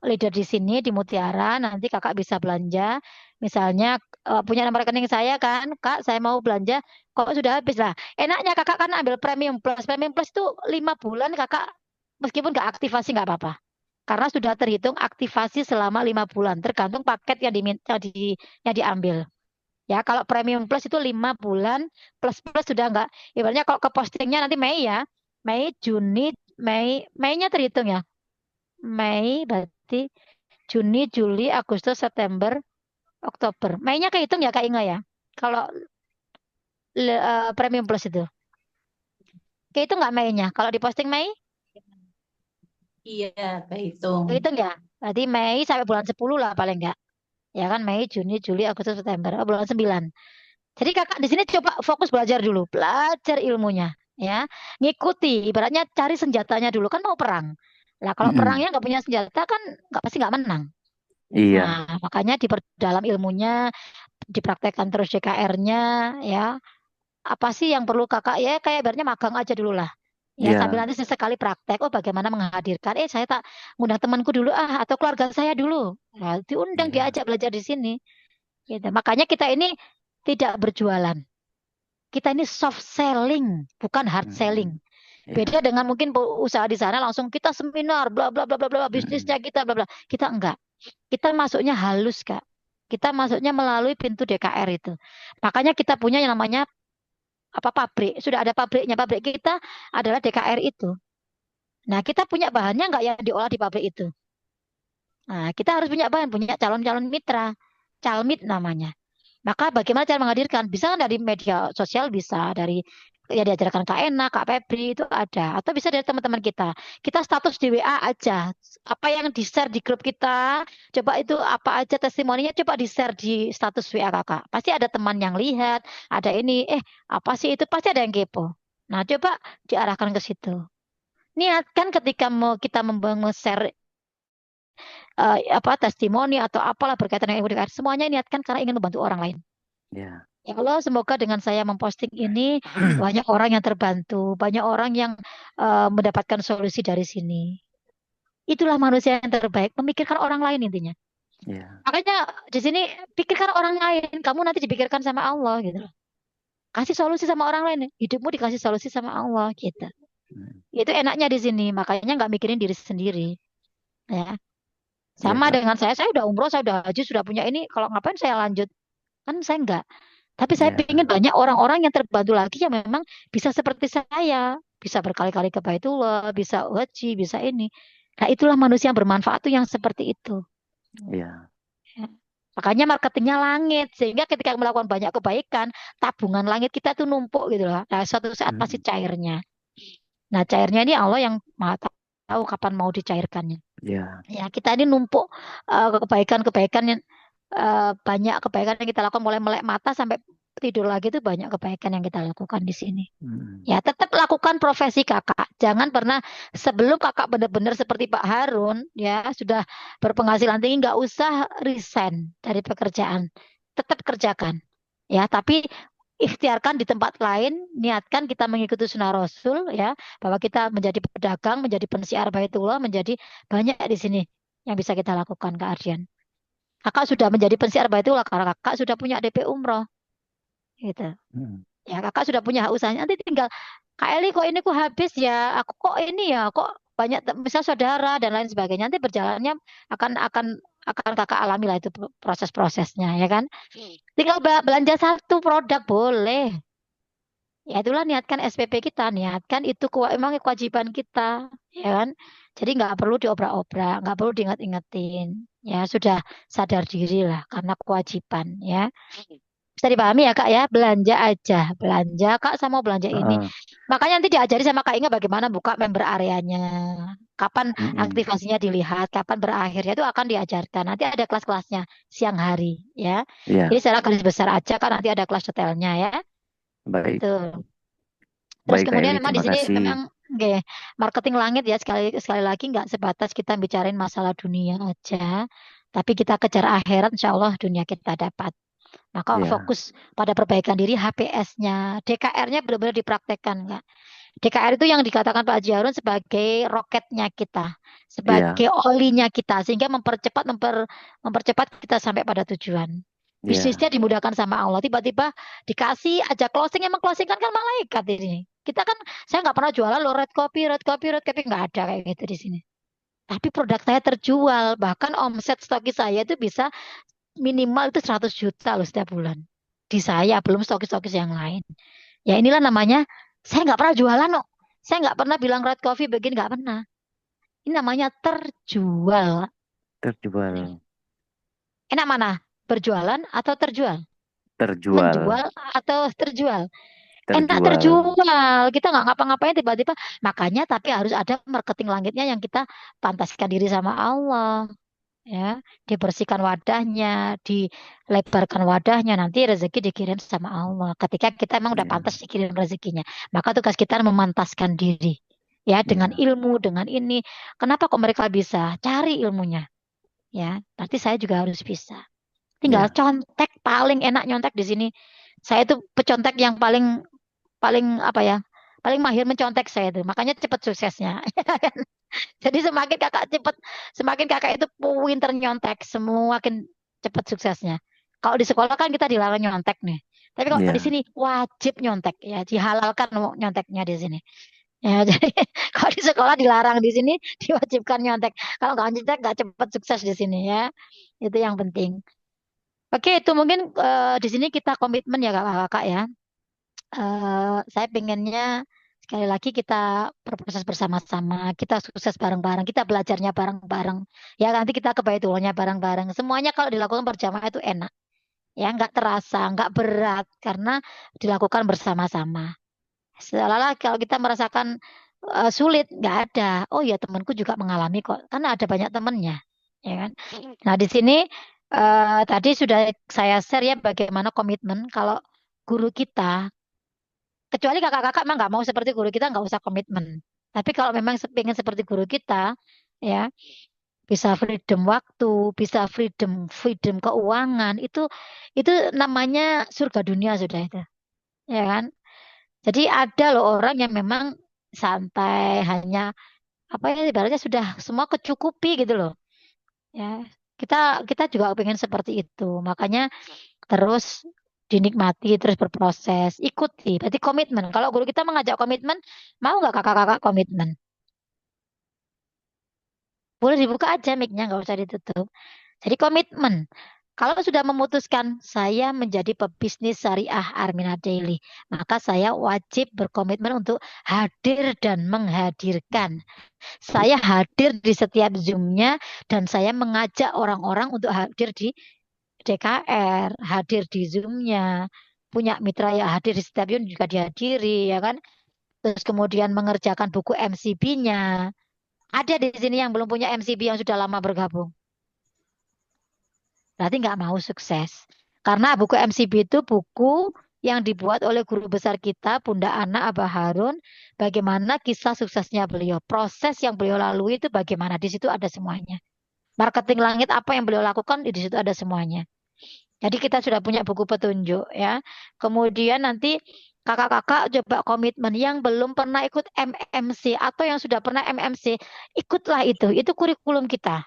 leader di sini di Mutiara. Nanti kakak bisa belanja. Misalnya punya nomor rekening saya kan, Kak, saya mau belanja. Kok sudah habis lah. Enaknya kakak kan ambil premium plus. Premium plus itu 5 bulan kakak meskipun nggak aktivasi nggak apa-apa. Karena sudah terhitung aktivasi selama 5 bulan. Tergantung paket yang diminta yang diambil. Ya, kalau premium plus itu 5 bulan plus plus sudah nggak. Ibaratnya kalau ke postingnya nanti Mei ya, Mei, Juni, Mei-nya terhitung ya. Mei berarti Juni, Juli, Agustus, September, Oktober. Mei-nya kehitung ya Kak Inga ya. Kalau premium plus itu. Kehitung nggak Mei-nya? Kalau di posting Mei, Iya, kehitung. kehitung ya. Berarti Mei sampai bulan 10 lah paling nggak. Ya kan Mei, Juni, Juli, Agustus, September. Oh, bulan 9. Jadi kakak di sini coba fokus belajar dulu, belajar ilmunya, ya, ngikuti. Ibaratnya cari senjatanya dulu kan mau perang. Lah kalau Mm-mm. perangnya nggak punya senjata kan nggak pasti nggak menang. Iya. Nah makanya diperdalam ilmunya, dipraktekkan terus DKR-nya, ya. Apa sih yang perlu kakak ya kayak ibaratnya magang aja dulu lah. Ya sambil Iya. nanti sesekali praktek, oh bagaimana menghadirkan, saya tak ngundang temanku dulu atau keluarga saya dulu. Nah, diundang Iya. diajak belajar di sini. Gitu. Makanya kita ini tidak berjualan. Kita ini soft selling, bukan hard selling. Mm-mm. Iya. Beda dengan mungkin usaha di sana langsung kita seminar, bla bla bla bla bla, bisnisnya Mm-mm. kita bla bla. Kita enggak. Kita masuknya halus, Kak. Kita masuknya melalui pintu DKR itu. Makanya kita punya yang namanya apa pabrik. Sudah ada pabriknya. Pabrik kita adalah DKR itu. Nah, kita punya bahannya enggak yang diolah di pabrik itu. Nah, kita harus punya bahan, punya calon-calon mitra. Calmit namanya. Maka bagaimana cara menghadirkan? Bisa kan dari media sosial, bisa dari ya diajarkan Kak Ena, Kak Febri itu ada, atau bisa dari teman-teman kita. Kita status di WA aja. Apa yang di-share di grup kita, coba itu apa aja testimoninya coba di-share di status WA Kakak. Pasti ada teman yang lihat, ada ini, apa sih itu pasti ada yang kepo. Nah, coba diarahkan ke situ. Niatkan ketika mau kita share apa testimoni atau apalah berkaitan dengan ilmu DKR, semuanya niatkan karena ingin membantu orang lain. Iya. Ya Allah, semoga dengan saya memposting ini banyak orang yang terbantu, banyak orang yang mendapatkan solusi dari sini. Itulah manusia yang terbaik, memikirkan orang lain intinya. Iya. Makanya di sini pikirkan orang lain, kamu nanti dipikirkan sama Allah gitu loh. kasih solusi sama orang lain, hidupmu dikasih solusi sama Allah gitu. Itu enaknya di sini, makanya nggak mikirin diri sendiri, ya. Iya, Sama Kak. dengan saya udah umroh, saya udah haji, sudah punya ini, kalau ngapain saya lanjut? Kan saya enggak. Tapi saya Iya. ingin banyak orang-orang yang terbantu lagi yang memang bisa seperti saya, bisa berkali-kali ke Baitullah, bisa haji, bisa ini. Nah, itulah manusia yang bermanfaat tuh yang seperti itu. Iya. Ya. Makanya marketingnya langit, sehingga ketika melakukan banyak kebaikan, tabungan langit kita tuh numpuk gitu loh. Nah, suatu saat pasti cairnya. Nah, cairnya ini Allah yang Maha tahu kapan mau dicairkannya. Iya. Ya, kita ini numpuk kebaikan-kebaikan yang banyak kebaikan yang kita lakukan, mulai melek mata sampai tidur lagi itu banyak kebaikan yang kita lakukan di sini. Ya, tetap lakukan profesi kakak. Jangan pernah sebelum kakak benar-benar seperti Pak Harun, ya sudah berpenghasilan tinggi, nggak usah resign dari pekerjaan. Tetap kerjakan. Ya, tapi ikhtiarkan di tempat lain, niatkan kita mengikuti sunnah Rasul, ya, bahwa kita menjadi pedagang, menjadi pensiar Baitullah, menjadi banyak di sini yang bisa kita lakukan, Kak Ardian. Kakak sudah menjadi pensiar Baitullah karena kakak sudah punya DP umroh, gitu. Ya, kakak sudah punya hak usahanya. Nanti tinggal, Kak Eli kok ini kok habis ya, aku kok ini ya, kok banyak misal saudara dan lain sebagainya. Nanti berjalannya akan kakak alami lah itu proses-prosesnya, ya kan? Tinggal belanja satu produk boleh. Ya itulah niatkan SPP kita, niatkan itu emang kewajiban kita, ya kan? Jadi nggak perlu diobrak-obrak, nggak perlu diinget-ingetin. Ya sudah sadar diri lah karena kewajiban, ya. Bisa dipahami ya Kak ya, belanja aja, belanja Kak sama belanja ini. Heeh. Makanya nanti diajari sama Kak Inga bagaimana buka member areanya, kapan aktivasinya dilihat, kapan berakhirnya itu akan diajarkan. Nanti ada kelas-kelasnya siang hari, ya. Iya. Jadi secara garis besar aja kan nanti ada kelas detailnya ya. Baik. Betul. Terus Baik, Kak kemudian Eli, memang di terima sini kasih. memang marketing langit ya sekali lagi nggak sebatas kita bicarain masalah dunia aja, tapi kita kejar akhirat, insya Allah dunia kita dapat. Maka Iya. fokus pada perbaikan diri, HPS-nya, DKR-nya benar-benar dipraktekkan, Kak. DKR itu yang dikatakan Pak Haji Harun sebagai roketnya kita, sebagai olinya kita, sehingga mempercepat kita sampai pada tujuan. Iya. Bisnisnya dimudahkan sama Allah. Tiba-tiba dikasih aja closing, emang closing kan malaikat ini. Kita kan, saya nggak pernah jualan loh red copy, nggak ada kayak gitu di sini. Tapi produk saya terjual, bahkan omset stoki saya itu bisa minimal itu 100 juta loh setiap bulan. Di saya, belum stokis-stokis yang lain. Ya inilah namanya, saya nggak pernah jualan kok. Saya nggak pernah bilang red coffee begini, nggak pernah. Ini namanya terjual. Terjual. Enak mana? Berjualan atau terjual? Terjual. Menjual atau terjual? Enak Terjual. terjual. Kita nggak ngapa-ngapain tiba-tiba. Makanya tapi harus ada marketing langitnya yang kita pantaskan diri sama Allah. Ya, dibersihkan wadahnya, dilebarkan wadahnya, nanti rezeki dikirim sama Allah. Ketika kita emang udah pantas dikirim rezekinya, maka tugas kita memantaskan diri, ya, dengan ilmu, dengan ini. Kenapa kok mereka bisa? Cari ilmunya, ya. Berarti saya juga harus bisa. Tinggal contek, paling enak nyontek di sini. Saya tuh pecontek yang paling apa ya? Paling mahir mencontek saya itu. Makanya cepat suksesnya. Jadi semakin kakak itu pinter nyontek, semakin cepat suksesnya. Kalau di sekolah kan kita dilarang nyontek nih. Tapi kalau di sini wajib nyontek, ya, dihalalkan nyonteknya di sini. Ya, jadi kalau di sekolah dilarang, di sini diwajibkan nyontek. Kalau nggak nyontek nggak cepat sukses di sini, ya. Itu yang penting. Oke, itu mungkin di sini kita komitmen ya kakak-kakak ya. Saya pengennya sekali lagi kita berproses bersama-sama, kita sukses bareng-bareng, kita belajarnya bareng-bareng. Ya nanti kita ke Baitullahnya bareng-bareng. Semuanya kalau dilakukan berjamaah itu enak. Ya nggak terasa, nggak berat karena dilakukan bersama-sama. Seolah-olah kalau kita merasakan sulit, nggak ada. Oh ya temanku juga mengalami kok, karena ada banyak temannya, ya kan. Nah di sini tadi sudah saya share ya bagaimana komitmen kalau guru kita. Kecuali kakak-kakak memang nggak mau seperti guru kita, nggak usah komitmen. Tapi kalau memang pengen seperti guru kita, ya bisa freedom waktu, bisa freedom keuangan, itu namanya surga dunia sudah itu, ya kan? Jadi ada loh orang yang memang santai, hanya apa ya ibaratnya sudah semua kecukupi gitu loh, ya. Kita juga pengen seperti itu, makanya terus dinikmati terus berproses, ikuti. Berarti komitmen. Kalau guru kita mengajak komitmen, mau nggak kakak-kakak komitmen? Boleh dibuka aja mic-nya, nggak usah ditutup. Jadi komitmen. Kalau sudah memutuskan saya menjadi pebisnis syariah Armina Daily, maka saya wajib berkomitmen untuk hadir dan menghadirkan. Saya hadir di setiap Zoom-nya dan saya mengajak orang-orang untuk hadir di DKR, hadir di Zoom-nya. Punya mitra ya hadir di setiap Zoom juga dihadiri, ya kan? Terus kemudian mengerjakan buku MCB-nya. Ada di sini yang belum punya MCB yang sudah lama bergabung. Berarti nggak mau sukses. Karena buku MCB itu buku yang dibuat oleh guru besar kita, Bunda Ana Abah Harun, bagaimana kisah suksesnya beliau. Proses yang beliau lalui itu bagaimana. Di situ ada semuanya. Marketing langit apa yang beliau lakukan, di situ ada semuanya. Jadi kita sudah punya buku petunjuk ya. Kemudian nanti kakak-kakak coba komitmen yang belum pernah ikut MMC atau yang sudah pernah MMC, ikutlah itu. Itu kurikulum kita.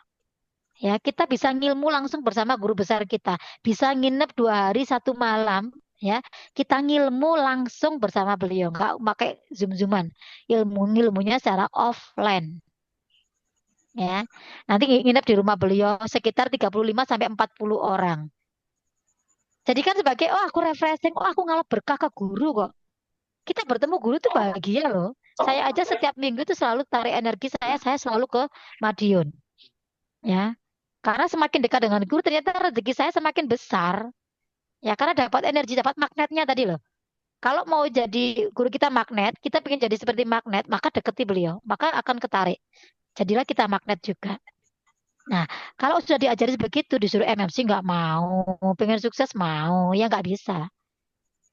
Ya, kita bisa ngilmu langsung bersama guru besar kita. Bisa nginep 2 hari 1 malam. Ya, kita ngilmu langsung bersama beliau, nggak pakai zoom-zooman. Ilmunya secara offline. Ya, nanti nginep di rumah beliau sekitar 35 sampai 40 orang. Jadi kan sebagai, oh aku refreshing, oh aku ngalap berkah ke guru kok. Kita bertemu guru itu bahagia loh. Saya aja setiap minggu itu selalu tarik energi saya selalu ke Madiun. Ya, karena semakin dekat dengan guru, ternyata rezeki saya semakin besar. Ya, karena dapat energi, dapat magnetnya tadi loh. Kalau mau jadi guru kita magnet, kita pengen jadi seperti magnet, maka deketi beliau, maka akan ketarik. Jadilah kita magnet juga. Nah, kalau sudah diajari begitu, disuruh MMC nggak mau, pengen sukses mau, ya nggak bisa.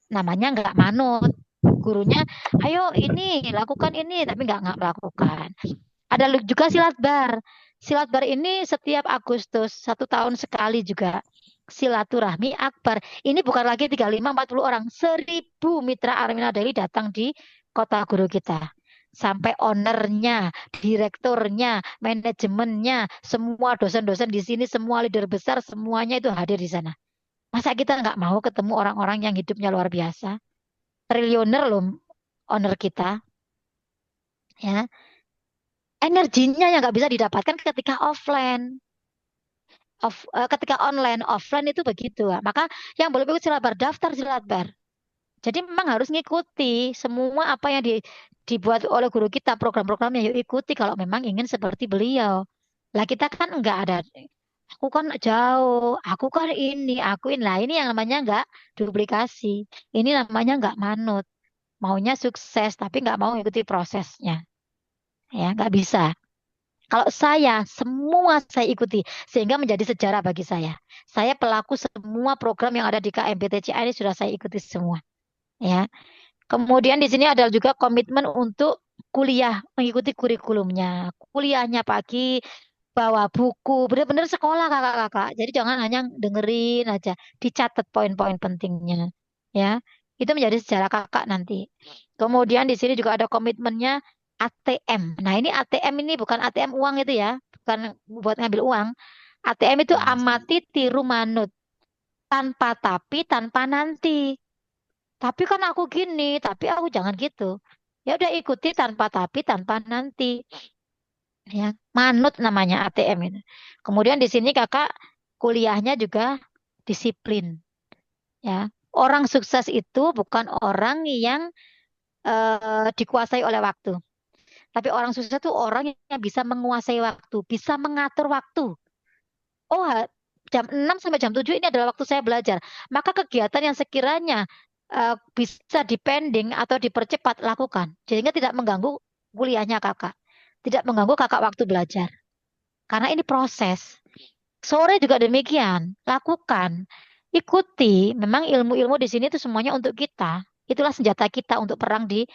Namanya nggak manut. Gurunya, ayo ini, lakukan ini, tapi nggak melakukan. Ada juga silat bar. Silat bar ini setiap Agustus, 1 tahun sekali juga. Silaturahmi akbar. Ini bukan lagi 35-40 orang. 1.000 mitra Armina Daily datang di kota guru kita. Sampai ownernya, direkturnya, manajemennya, semua dosen-dosen di sini, semua leader besar, semuanya itu hadir di sana. Masa kita nggak mau ketemu orang-orang yang hidupnya luar biasa? Triliuner loh owner kita. Ya, energinya yang nggak bisa didapatkan ketika offline. Ketika online, offline itu begitu. Maka yang belum ikut silat bar, daftar silat bar. Jadi memang harus ngikuti semua apa yang dibuat oleh guru kita, program-programnya yuk ikuti kalau memang ingin seperti beliau. Lah kita kan enggak ada. Aku kan jauh, aku kan ini. Lah ini yang namanya enggak duplikasi. Ini namanya enggak manut. Maunya sukses tapi enggak mau ikuti prosesnya. Ya, enggak bisa. Kalau semua saya ikuti sehingga menjadi sejarah bagi saya. Saya pelaku semua program yang ada di KMPTCA ini sudah saya ikuti semua. Ya. Kemudian di sini ada juga komitmen untuk kuliah, mengikuti kurikulumnya. Kuliahnya pagi, bawa buku, benar-benar sekolah kakak-kakak. Jadi jangan hanya dengerin aja, dicatat poin-poin pentingnya. Ya, itu menjadi sejarah kakak nanti. Kemudian di sini juga ada komitmennya ATM. Nah ini ATM ini bukan ATM uang itu ya, bukan buat ngambil uang. ATM itu amati, tiru, manut. Tanpa tapi, tanpa nanti. Tapi kan aku gini, tapi aku jangan gitu. Ya udah ikuti tanpa tapi, tanpa nanti. Ya, manut namanya ATM itu. Kemudian di sini kakak kuliahnya juga disiplin. Ya, orang sukses itu bukan orang yang dikuasai oleh waktu. Tapi orang sukses itu orang yang bisa menguasai waktu, bisa mengatur waktu. Oh, jam 6 sampai jam 7 ini adalah waktu saya belajar. Maka kegiatan yang sekiranya bisa dipending atau dipercepat lakukan. Sehingga tidak mengganggu kuliahnya kakak. Tidak mengganggu kakak waktu belajar. Karena ini proses. Sore juga demikian. Lakukan. Ikuti. Memang ilmu-ilmu di sini itu semuanya untuk kita. Itulah senjata kita untuk perang di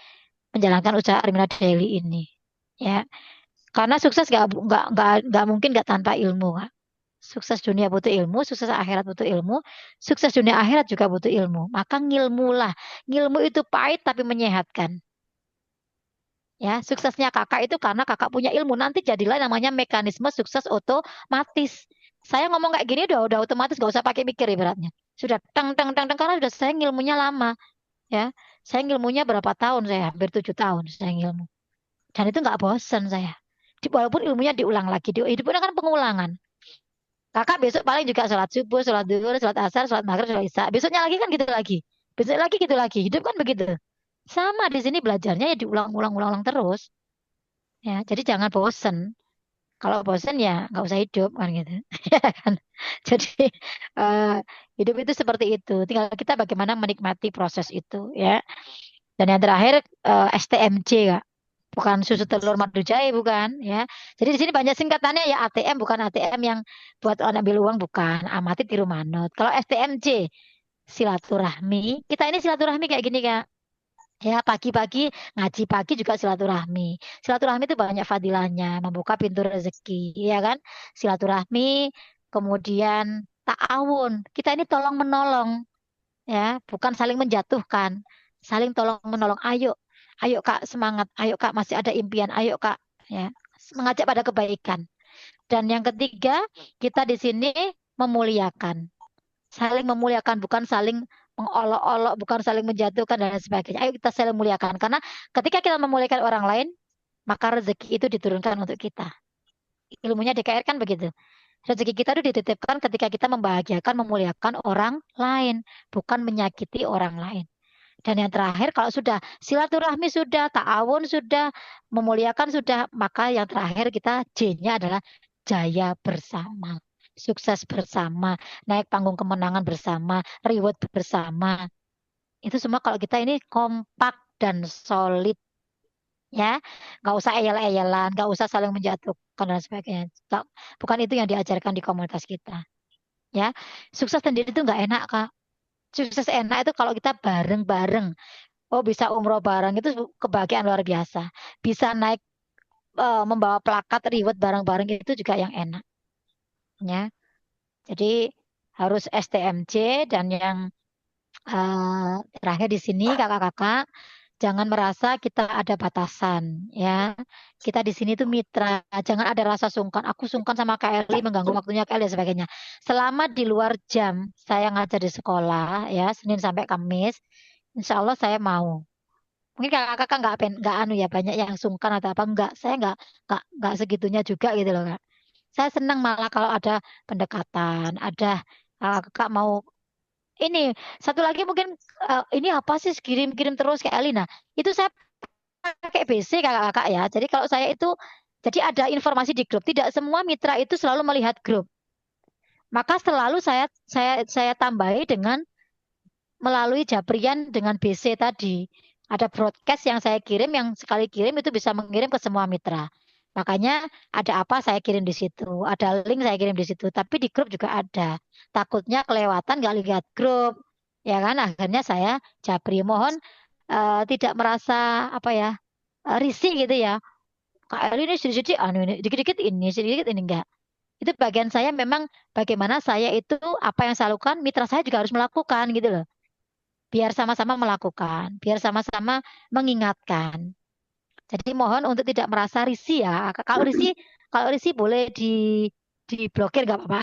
menjalankan usaha Armina Daily ini. Ya. Karena sukses nggak mungkin nggak tanpa ilmu, Kak. Sukses dunia butuh ilmu, sukses akhirat butuh ilmu, sukses dunia akhirat juga butuh ilmu. Maka ngilmulah. Ngilmu itu pahit tapi menyehatkan. Ya, suksesnya kakak itu karena kakak punya ilmu. Nanti jadilah namanya mekanisme sukses otomatis. Saya ngomong kayak gini udah otomatis, gak usah pakai mikir ibaratnya. Sudah teng teng teng teng karena sudah saya ngilmunya lama ya. Saya ngilmunya berapa tahun, saya hampir 7 tahun saya ngilmu. Dan itu nggak bosen saya. Walaupun ilmunya diulang lagi, hidup itu kan pengulangan. Kakak besok paling juga sholat subuh, sholat duhur, sholat asar, sholat maghrib, sholat isya. Besoknya lagi kan gitu lagi. Besok lagi gitu lagi. Hidup kan begitu. Sama di sini belajarnya ya diulang-ulang-ulang terus. Ya, jadi jangan bosen. Kalau bosen ya nggak usah hidup kan gitu. Ya kan? Jadi eh, hidup itu seperti itu. Tinggal kita bagaimana menikmati proses itu ya. Dan yang terakhir STMJ Kak. Bukan susu telur madu jahe bukan ya. Jadi di sini banyak singkatannya ya ATM bukan ATM yang buat orang ambil uang bukan. Amati tiru manut. Kalau STMJ silaturahmi, kita ini silaturahmi kayak gini Kak. Ya, pagi-pagi ngaji pagi juga silaturahmi. Silaturahmi itu banyak fadilahnya, membuka pintu rezeki, ya kan? Silaturahmi, kemudian ta'awun. Kita ini tolong menolong, ya, bukan saling menjatuhkan, saling tolong menolong. Ayo, ayo Kak, semangat. Ayo Kak, masih ada impian. Ayo Kak, ya, mengajak pada kebaikan. Dan yang ketiga, kita di sini memuliakan, saling memuliakan, bukan saling mengolok-olok, bukan saling menjatuhkan dan lain sebagainya. Ayo kita saling muliakan karena ketika kita memuliakan orang lain, maka rezeki itu diturunkan untuk kita. Ilmunya DKR kan begitu. Rezeki kita itu dititipkan ketika kita membahagiakan, memuliakan orang lain, bukan menyakiti orang lain. Dan yang terakhir, kalau sudah silaturahmi sudah, ta'awun sudah, memuliakan sudah, maka yang terakhir kita J-nya adalah jaya bersama, sukses bersama, naik panggung kemenangan bersama, reward bersama. Itu semua kalau kita ini kompak dan solid ya, nggak usah eyel-eyelan, nggak usah saling menjatuhkan dan sebagainya. Bukan itu yang diajarkan di komunitas kita. Ya, sukses sendiri itu nggak enak Kak. Sukses enak itu kalau kita bareng-bareng. Oh bisa umroh bareng itu kebahagiaan luar biasa. Bisa naik membawa plakat reward bareng-bareng itu juga yang enak. Ya. Jadi harus STMJ dan yang terakhir di sini kakak-kakak jangan merasa kita ada batasan ya. Kita di sini tuh mitra, jangan ada rasa sungkan. Aku sungkan sama Kak Eli mengganggu waktunya Kak Eli dan sebagainya. Selama di luar jam saya ngajar di sekolah ya Senin sampai Kamis, insya Allah saya mau. Mungkin kakak-kakak nggak anu ya banyak yang sungkan atau apa enggak. Saya nggak segitunya juga gitu loh Kak. Saya senang malah kalau ada pendekatan, ada kakak mau ini satu lagi mungkin ini apa sih kirim-kirim terus kayak Alina. Itu saya pakai BC kakak-kakak ya. Jadi kalau saya itu jadi ada informasi di grup. Tidak semua mitra itu selalu melihat grup. Maka selalu saya tambahi dengan melalui Japrian dengan BC tadi. Ada broadcast yang saya kirim yang sekali kirim itu bisa mengirim ke semua mitra. Makanya ada apa saya kirim di situ, ada link saya kirim di situ. Tapi di grup juga ada. Takutnya kelewatan nggak lihat grup, ya kan? Akhirnya saya Japri mohon tidak merasa apa ya risih gitu ya. Kak Eli ini sedikit-sedikit anu ini, dikit-dikit ini, sedikit ini enggak. Itu bagian saya memang bagaimana saya itu apa yang saya lakukan, mitra saya juga harus melakukan gitu loh. Biar sama-sama melakukan, biar sama-sama mengingatkan. Jadi mohon untuk tidak merasa risih ya. Kalau risih boleh diblokir nggak apa-apa.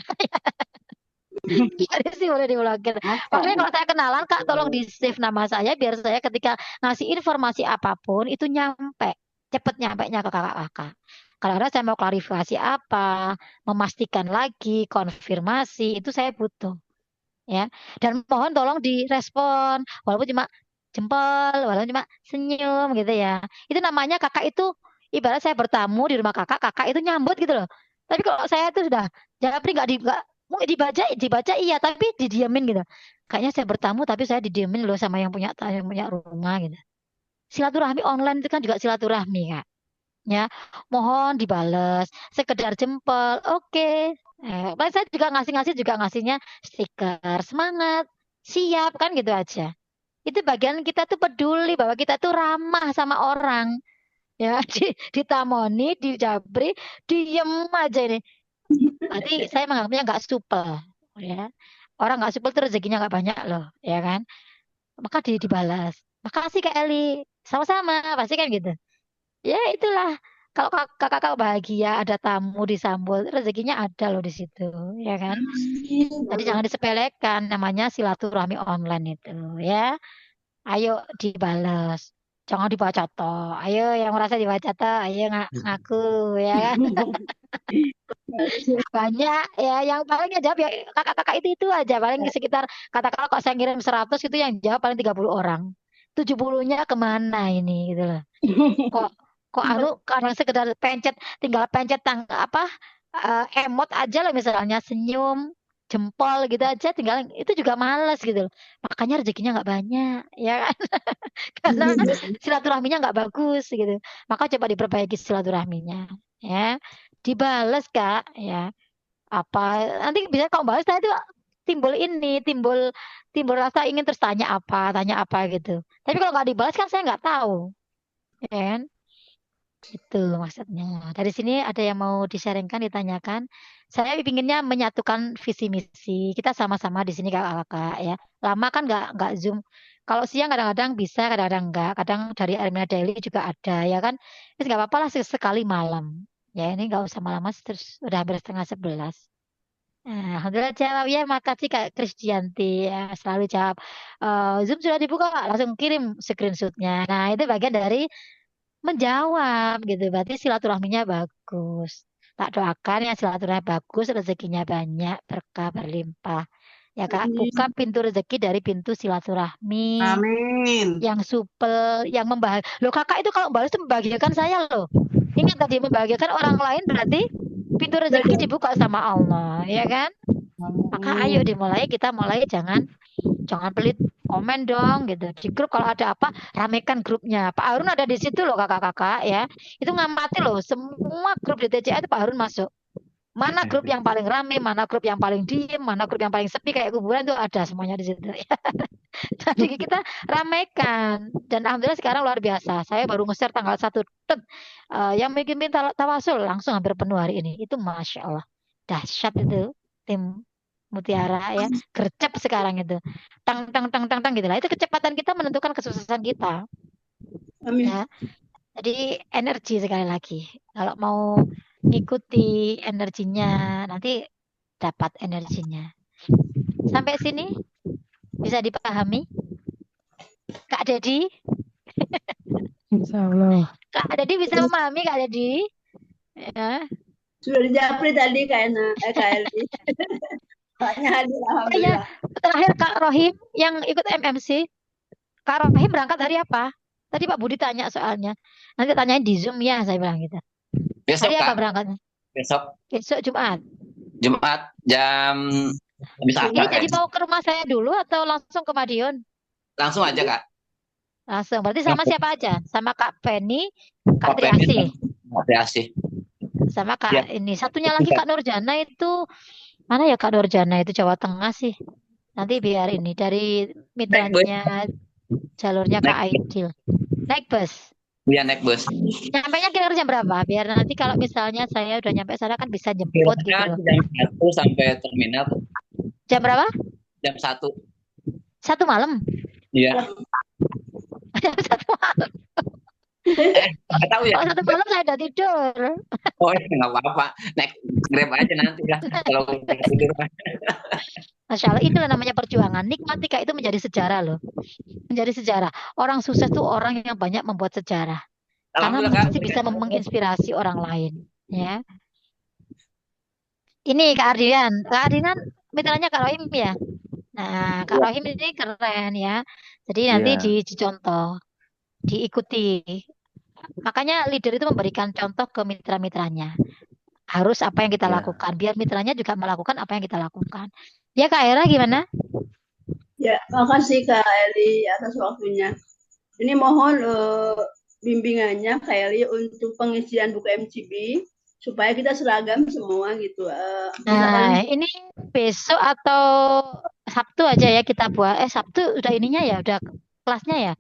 Risih boleh diblokir. Makanya kalau saya kenalan Kak, tolong di save nama saya biar saya ketika ngasih informasi apapun itu nyampe, cepet nyampe nya ke kakak-kakak. Kalau ada saya mau klarifikasi apa, memastikan lagi, konfirmasi itu saya butuh ya. Dan mohon tolong direspon walaupun cuma jempol, walaupun cuma senyum gitu ya. Itu namanya kakak itu ibarat saya bertamu di rumah kakak, kakak itu nyambut gitu loh. Tapi kalau saya itu sudah japri nggak mungkin dibaca iya, tapi didiamin gitu. Kayaknya saya bertamu tapi saya didiamin loh sama yang punya rumah gitu. Silaturahmi online itu kan juga silaturahmi Kak. Ya, mohon dibales, sekedar jempol, oke. Paling saya juga ngasih-ngasih juga ngasihnya stiker semangat, siap kan gitu aja. Itu bagian kita tuh peduli bahwa kita tuh ramah sama orang. Ya, ditamoni, dijabri, diem aja ini. Berarti saya menganggapnya nggak supel. Ya. Orang nggak supel tuh rezekinya nggak banyak loh, ya kan? Maka dibalas. Makasih Kak Eli. Sama-sama, pasti kan gitu. Ya itulah Kalau kakak bahagia, ada tamu disambut, rezekinya ada loh di situ, ya kan? Jadi jangan disepelekan, namanya silaturahmi online itu, ya. Ayo dibalas, jangan dibaca toh. Ayo yang merasa dibaca toh, ayo ngaku, ya kan? Banyak ya, yang paling jawab ya kakak-kakak itu aja, paling sekitar katakanlah kok saya ngirim 100 itu yang jawab paling 30 orang. 70-nya kemana ini gitu loh. Kok kok kadang sekedar pencet, tinggal pencet apa emot aja lah, misalnya senyum jempol gitu aja, tinggal itu juga males gitu loh. Makanya rezekinya nggak banyak, ya kan? Karena silaturahminya nggak bagus gitu. Maka coba diperbaiki silaturahminya, ya. Dibales Kak, ya. Apa nanti bisa kalau balas saya itu timbul timbul timbul rasa ingin terus tanya apa gitu. Tapi kalau nggak dibalas kan saya nggak tahu, ya kan? Itu maksudnya. Dari sini ada yang mau disaringkan, ditanyakan. Saya pinginnya menyatukan visi misi. Kita sama-sama di sini kakak-kakak ya. Lama kan nggak Zoom. Kalau siang kadang-kadang bisa, kadang-kadang enggak. Kadang dari Armina Daily juga ada ya kan. Terus nggak apa-apa lah sekali malam. Ya ini nggak usah malam mas, terus udah hampir setengah 11. Nah, alhamdulillah jawab ya, makasih Kak Krisdianti ya, selalu jawab. Zoom sudah dibuka, Kak. Langsung kirim screenshotnya. Nah itu bagian dari menjawab gitu, berarti silaturahminya bagus. Tak doakan ya silaturahmi bagus, rezekinya banyak, berkah berlimpah. Ya Kak, buka pintu rezeki dari pintu silaturahmi Amin. yang supel, yang membahagiakan. Loh Kakak itu kalau balas itu membahagiakan saya loh. Ingat tadi membahagiakan orang lain berarti pintu rezeki dibuka sama Allah, ya kan? Maka ayo dimulai, kita mulai jangan pelit komen dong gitu. Di grup kalau ada apa, ramekan grupnya. Pak Harun ada di situ loh kakak-kakak ya. Itu ngamati loh, semua grup di TCA itu Pak Harun masuk. Mana grup yang paling rame, mana grup yang paling diem, mana grup yang paling sepi kayak kuburan itu ada semuanya di situ. Jadi kita ramekan. Dan alhamdulillah sekarang luar biasa. Saya baru nge-share tanggal 1. Yang bikin tawasul langsung hampir penuh hari ini. Itu Masya Allah. Dahsyat itu tim Mutiara ya. Gercep sekarang itu. Tang tang tang tang tang gitu lah. Itu kecepatan kita menentukan kesuksesan kita. Amin. Ya. Jadi energi sekali lagi. Kalau mau ngikuti energinya, nanti dapat energinya. Sampai sini bisa dipahami? Kak Dedi? Insya Allah. Kak Dedi bisa memahami Kak Dedi? Ya. Sudah dijapri tadi kayaknya Kak Eli. Kaknya hadir, Ya, alhamdulillah. terakhir Kak Rohim yang ikut MMC. Kak Rohim berangkat hari apa? Tadi Pak Budi tanya soalnya. Nanti tanyain di Zoom ya, saya bilang gitu. Besok Hari apa Kak, berangkatnya? besok Besok Jumat. Jumat jam habis Ini asar jadi kayaknya. mau ke rumah saya dulu atau langsung ke Madiun? Langsung aja Kak. Langsung. Berarti sama siapa aja? Sama Kak Penny, Kak Kak Penny Triasi, Kak Triasi. sama Kak Ya. ini. Satunya lagi Kak Nurjana itu mana ya Kak Nurjana itu Jawa Tengah sih. Nanti biar ini dari mitranya jalurnya Kak Aidil. Naik bus. Iya naik bus. Nyampainya kira-kira jam berapa? Biar nanti kalau misalnya saya udah nyampe sana kan bisa jemput gitu Kira-kira loh. jam 1 sampai terminal tuh. Jam berapa? Jam 1. 1 malam. Iya. Jam 1 malam. Nggak tahu ya. Kalau 1 malam saya udah tidur. Oh ya nggak apa-apa. Naik Grab aja nanti lah. Kalau udah tidur. Masya Allah, itulah namanya perjuangan. Nikmati Kak, itu menjadi sejarah loh. Menjadi sejarah. Orang sukses tuh orang yang banyak membuat sejarah. Karena Alhamdulillah Kak. mesti bisa menginspirasi orang lain. Ya. Ini Kak Ardian. Kak Ardian mitranya Kak Rohim ya. Nah, Kak Rohim ini keren ya. Jadi nanti Iya. dicontoh, diikuti. Makanya leader itu memberikan contoh ke mitra-mitranya. Harus apa yang kita Ya. lakukan. Biar mitranya juga melakukan apa yang kita lakukan. Ya Kak Era gimana? Ya, makasih Kak Eli atas waktunya. Ini mohon bimbingannya Kak Eli untuk pengisian buku MCB supaya kita seragam semua gitu. Nah, ini besok atau Sabtu aja ya kita buat. Sabtu udah ininya ya, udah kelasnya ya.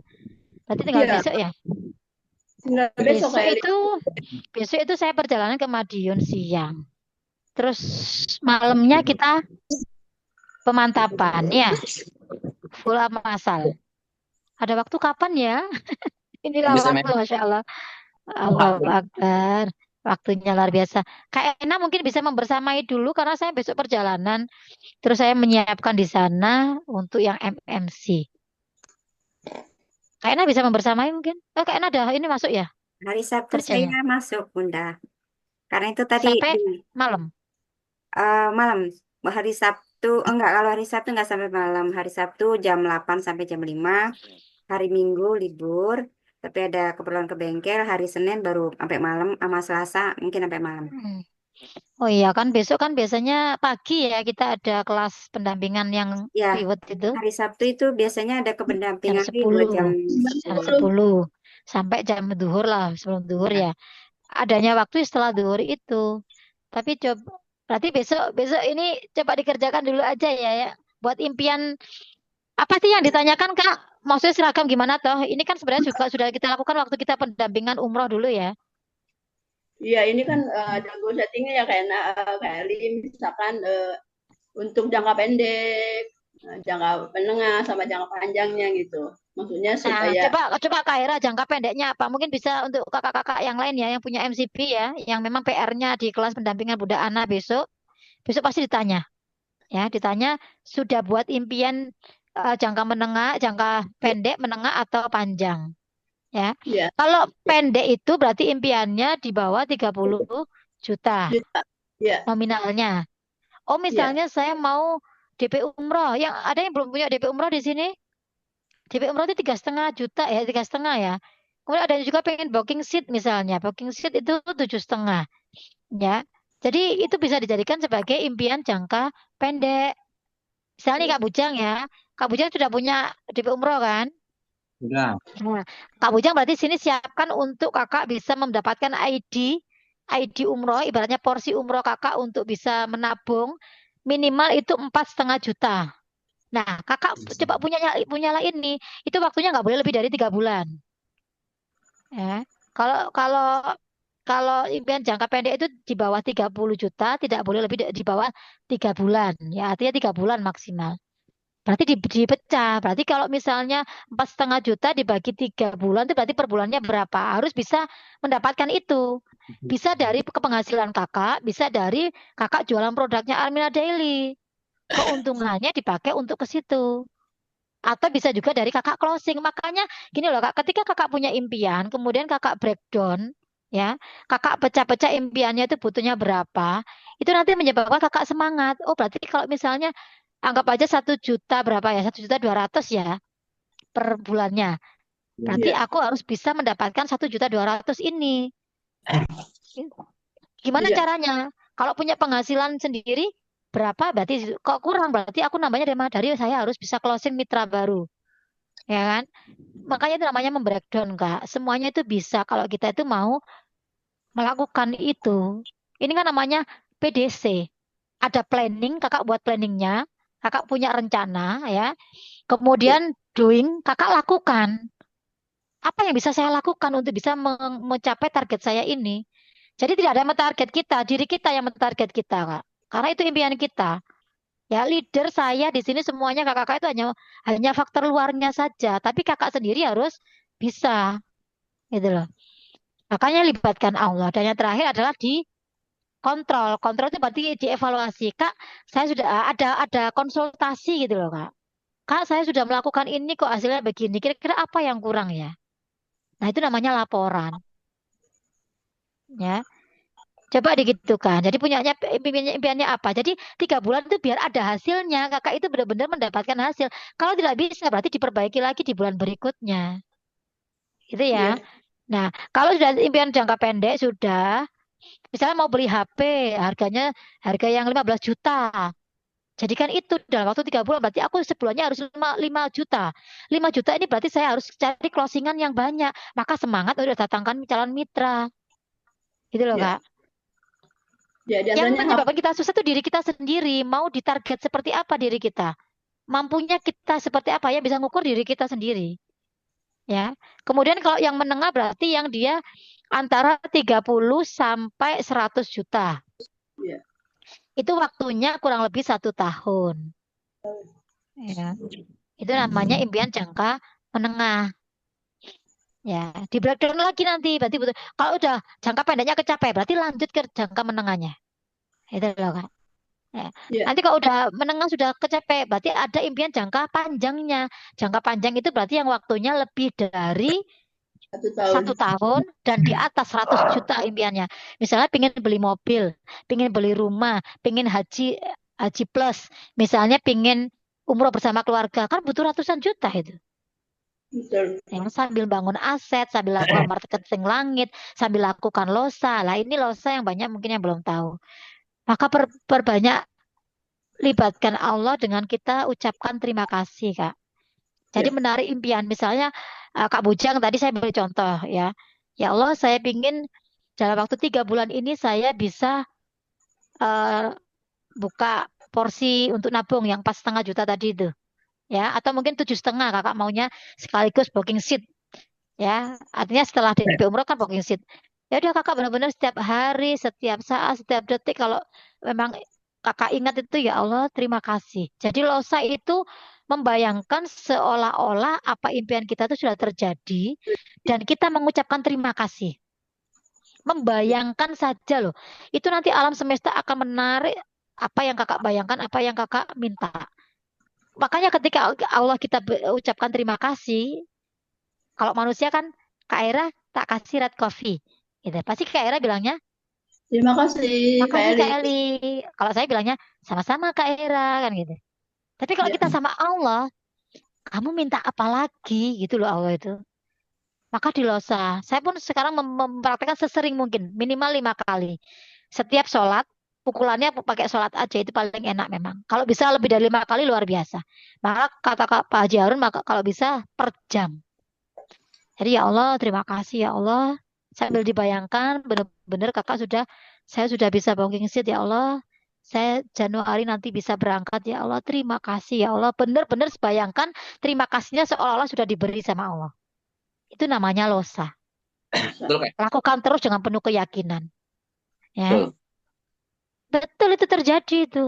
Berarti tinggal Iya. besok ya. Tinggal besok Kak Eli. Besok itu saya perjalanan ke Madiun siang. Terus malamnya kita pemantapan ya. Full masal. Ada waktu kapan ya? Inilah Bisa, waktu, Masya Allah. Allahu Akbar. Waktunya luar biasa. Kak Ena mungkin bisa membersamai dulu karena saya besok perjalanan. Terus saya menyiapkan di sana untuk yang MMC. Kak Ena bisa membersamai mungkin? Oh, Kak Ena ada ini masuk ya Hari Sabtu saya kerjanya? masuk, Bunda. Karena itu tadi Sampai malam. malam. Hari Sabtu, enggak, kalau hari Sabtu enggak sampai malam. Hari Sabtu jam 8 sampai jam 5. Hari Minggu libur. Tapi ada keperluan ke bengkel. Hari Senin baru sampai malam. Sama Selasa mungkin sampai malam. Hmm. Oh iya kan besok kan biasanya pagi ya kita ada kelas pendampingan yang Ya, pivot itu hari Sabtu itu biasanya ada jam kependampingan pivot jam 10. 10 sampai jam duhur lah sebelum duhur Ya. ya. Adanya waktu setelah duhur itu. Tapi coba berarti besok besok ini coba dikerjakan dulu aja ya. Buat impian apa sih yang ditanyakan Kak? Maksudnya seragam gimana toh? Ini kan sebenarnya juga sudah kita lakukan waktu kita pendampingan umroh dulu ya. Iya, ini kan ada goal settingnya ya kayak kayak Eli, misalkan untuk jangka pendek, jangka menengah sama jangka panjangnya gitu. Maksudnya Nah, supaya coba Kak Hera jangka pendeknya apa? Mungkin bisa untuk kakak-kakak yang lain ya yang punya MCP ya, yang memang PR-nya di kelas pendampingan Bunda Ana besok. Besok pasti ditanya. Ya, ditanya sudah buat impian jangka menengah, jangka pendek, menengah atau panjang. Ya. ya, Kalau pendek itu berarti impiannya di bawah 30 juta ya, nominalnya. Oh, ya, misalnya saya mau DP umroh. Yang ada yang belum punya DP umroh di sini? DP umroh itu 3,5 juta ya, 3,5 ya. Kemudian ada yang juga pengen booking seat misalnya. Booking seat itu 7,5 ya. Jadi itu bisa dijadikan sebagai impian jangka pendek. Misalnya Kak Bujang ya. Kak Bujang sudah punya DP umroh kan? Sudah. Nah, Kak Bujang berarti sini siapkan untuk kakak bisa mendapatkan ID umroh, ibaratnya porsi umroh kakak untuk bisa menabung minimal itu 4,5 juta. Nah, kakak coba punyalah ini, itu waktunya nggak boleh lebih dari 3 bulan. Ya, kalau kalau kalau impian jangka pendek itu di bawah 30 juta, tidak boleh lebih di bawah 3 bulan. Ya, artinya 3 bulan maksimal. Berarti dipecah. Berarti kalau misalnya 4,5 juta dibagi 3 bulan itu berarti per bulannya berapa? Harus bisa mendapatkan itu. Bisa dari penghasilan kakak, bisa dari kakak jualan produknya Almina Daily. Keuntungannya dipakai untuk ke situ. Atau bisa juga dari kakak closing. Makanya gini loh kak, ketika kakak punya impian, kemudian kakak breakdown, ya, kakak pecah-pecah impiannya itu butuhnya berapa, itu nanti menyebabkan kakak semangat. Oh berarti kalau misalnya anggap aja 1 juta berapa ya, 1,2 juta ya per bulannya. Berarti ya, aku harus bisa mendapatkan 1,2 juta ini. Gimana ya, caranya? Kalau punya penghasilan sendiri berapa? Berarti kok kurang? Berarti aku nambahnya dari mana? Dari saya harus bisa closing mitra baru, ya kan? Makanya itu namanya membreakdown, Kak. Semuanya itu bisa kalau kita itu mau melakukan itu. Ini kan namanya PDC. Ada planning, kakak buat planningnya, kakak punya rencana, ya. ya, Kemudian doing, kakak lakukan. Apa yang bisa saya lakukan untuk bisa mencapai target saya ini? Jadi tidak ada yang mentarget kita, diri kita yang mentarget kita, Kak. Karena itu impian kita. Ya, leader saya di sini semuanya kakak-kakak itu hanya faktor luarnya saja, tapi kakak sendiri harus bisa, gitu loh. Makanya libatkan Allah. Dan yang terakhir adalah di kontrol. Kontrol itu berarti dievaluasi. Kak, saya sudah ada konsultasi gitu loh, Kak. Kak, saya sudah melakukan ini kok hasilnya begini. Kira-kira apa yang kurang ya? Nah, itu namanya laporan. Ya, coba digitukan. Jadi punyanya impiannya apa? Jadi 3 bulan itu biar ada hasilnya. Kakak itu benar-benar mendapatkan hasil. Kalau tidak bisa, berarti diperbaiki lagi di bulan berikutnya. Gitu ya. ya, Nah, kalau sudah impian jangka pendek sudah, misalnya mau beli HP, harga yang 15 juta. Jadi kan itu dalam waktu 3 bulan berarti aku sebulannya harus 5 juta. 5 juta ini berarti saya harus cari closingan yang banyak. Maka semangat udah datangkan calon mitra. Gitu loh, ya, Kak. ya. Di Yang antaranya menyebabkan kita susah itu diri kita sendiri. Mau ditarget seperti apa diri kita? Mampunya kita seperti apa ya bisa ngukur diri kita sendiri. Ya. Kemudian kalau yang menengah berarti yang dia antara 30 sampai 100 juta. ya, Itu waktunya kurang lebih 1 tahun. Ya. Itu namanya impian jangka menengah. Ya, di breakdown lagi nanti. Berarti betul. Kalau udah jangka pendeknya kecapai, berarti lanjut ke jangka menengahnya. Itu loh Kak. Ya. Ya, Nanti kalau udah menengah sudah kecapai, berarti ada impian jangka panjangnya. Jangka panjang itu berarti yang waktunya lebih dari 1 tahun. 1 tahun dan di atas 100 juta impiannya. Misalnya pingin beli mobil, pingin beli rumah, pingin haji plus, misalnya pingin umroh bersama keluarga, kan butuh ratusan juta itu. Betul. Yang sambil bangun aset, sambil lakukan marketing langit, sambil lakukan losa. Lah ini losa yang banyak mungkin yang belum tahu. Maka perbanyak libatkan Allah dengan kita ucapkan terima kasih, Kak. Jadi Ya, menarik impian. Misalnya Kak Bujang tadi saya beri contoh ya. Ya Allah, saya ingin dalam waktu 3 bulan ini saya bisa eh, buka porsi untuk nabung yang pas 0,5 juta tadi itu. Ya, atau mungkin 7,5 kakak maunya sekaligus booking seat. Ya, artinya setelah DP umroh kan booking seat. Ya udah kakak benar-benar setiap hari, setiap saat, setiap detik kalau memang kakak ingat itu ya Allah terima kasih. Jadi losa itu membayangkan seolah-olah apa impian kita itu sudah terjadi dan kita mengucapkan terima kasih. Membayangkan saja loh. Itu nanti alam semesta akan menarik apa yang kakak bayangkan, apa yang kakak minta. Makanya ketika Allah kita ucapkan terima kasih, kalau manusia kan Kak Era tak kasih red coffee. Gitu. Pasti Kak Era bilangnya, terima kasih Kak makasih Kak Eli. Eli. Kalau saya bilangnya, sama-sama Kak Era kan gitu. Tapi kalau Ya, kita sama Allah, kamu minta apa lagi gitu loh Allah itu. Maka dilosa. Saya pun sekarang mempraktekkan sesering mungkin, minimal 5 kali. Setiap sholat, pukulannya pakai sholat aja itu paling enak memang. Kalau bisa lebih dari 5 kali luar biasa. Maka kata Pak Haji Harun, maka kalau bisa per jam. Jadi ya Allah, terima kasih ya Allah. Sambil dibayangkan, benar-benar saya sudah bisa booking seat ya Allah. Saya Januari nanti bisa berangkat ya Allah. Terima kasih ya Allah. Benar-benar bayangkan terima kasihnya seolah-olah sudah diberi sama Allah. Itu namanya losa. Betul, Kak. Lakukan terus dengan penuh keyakinan. Ya, Betul. betul itu terjadi itu.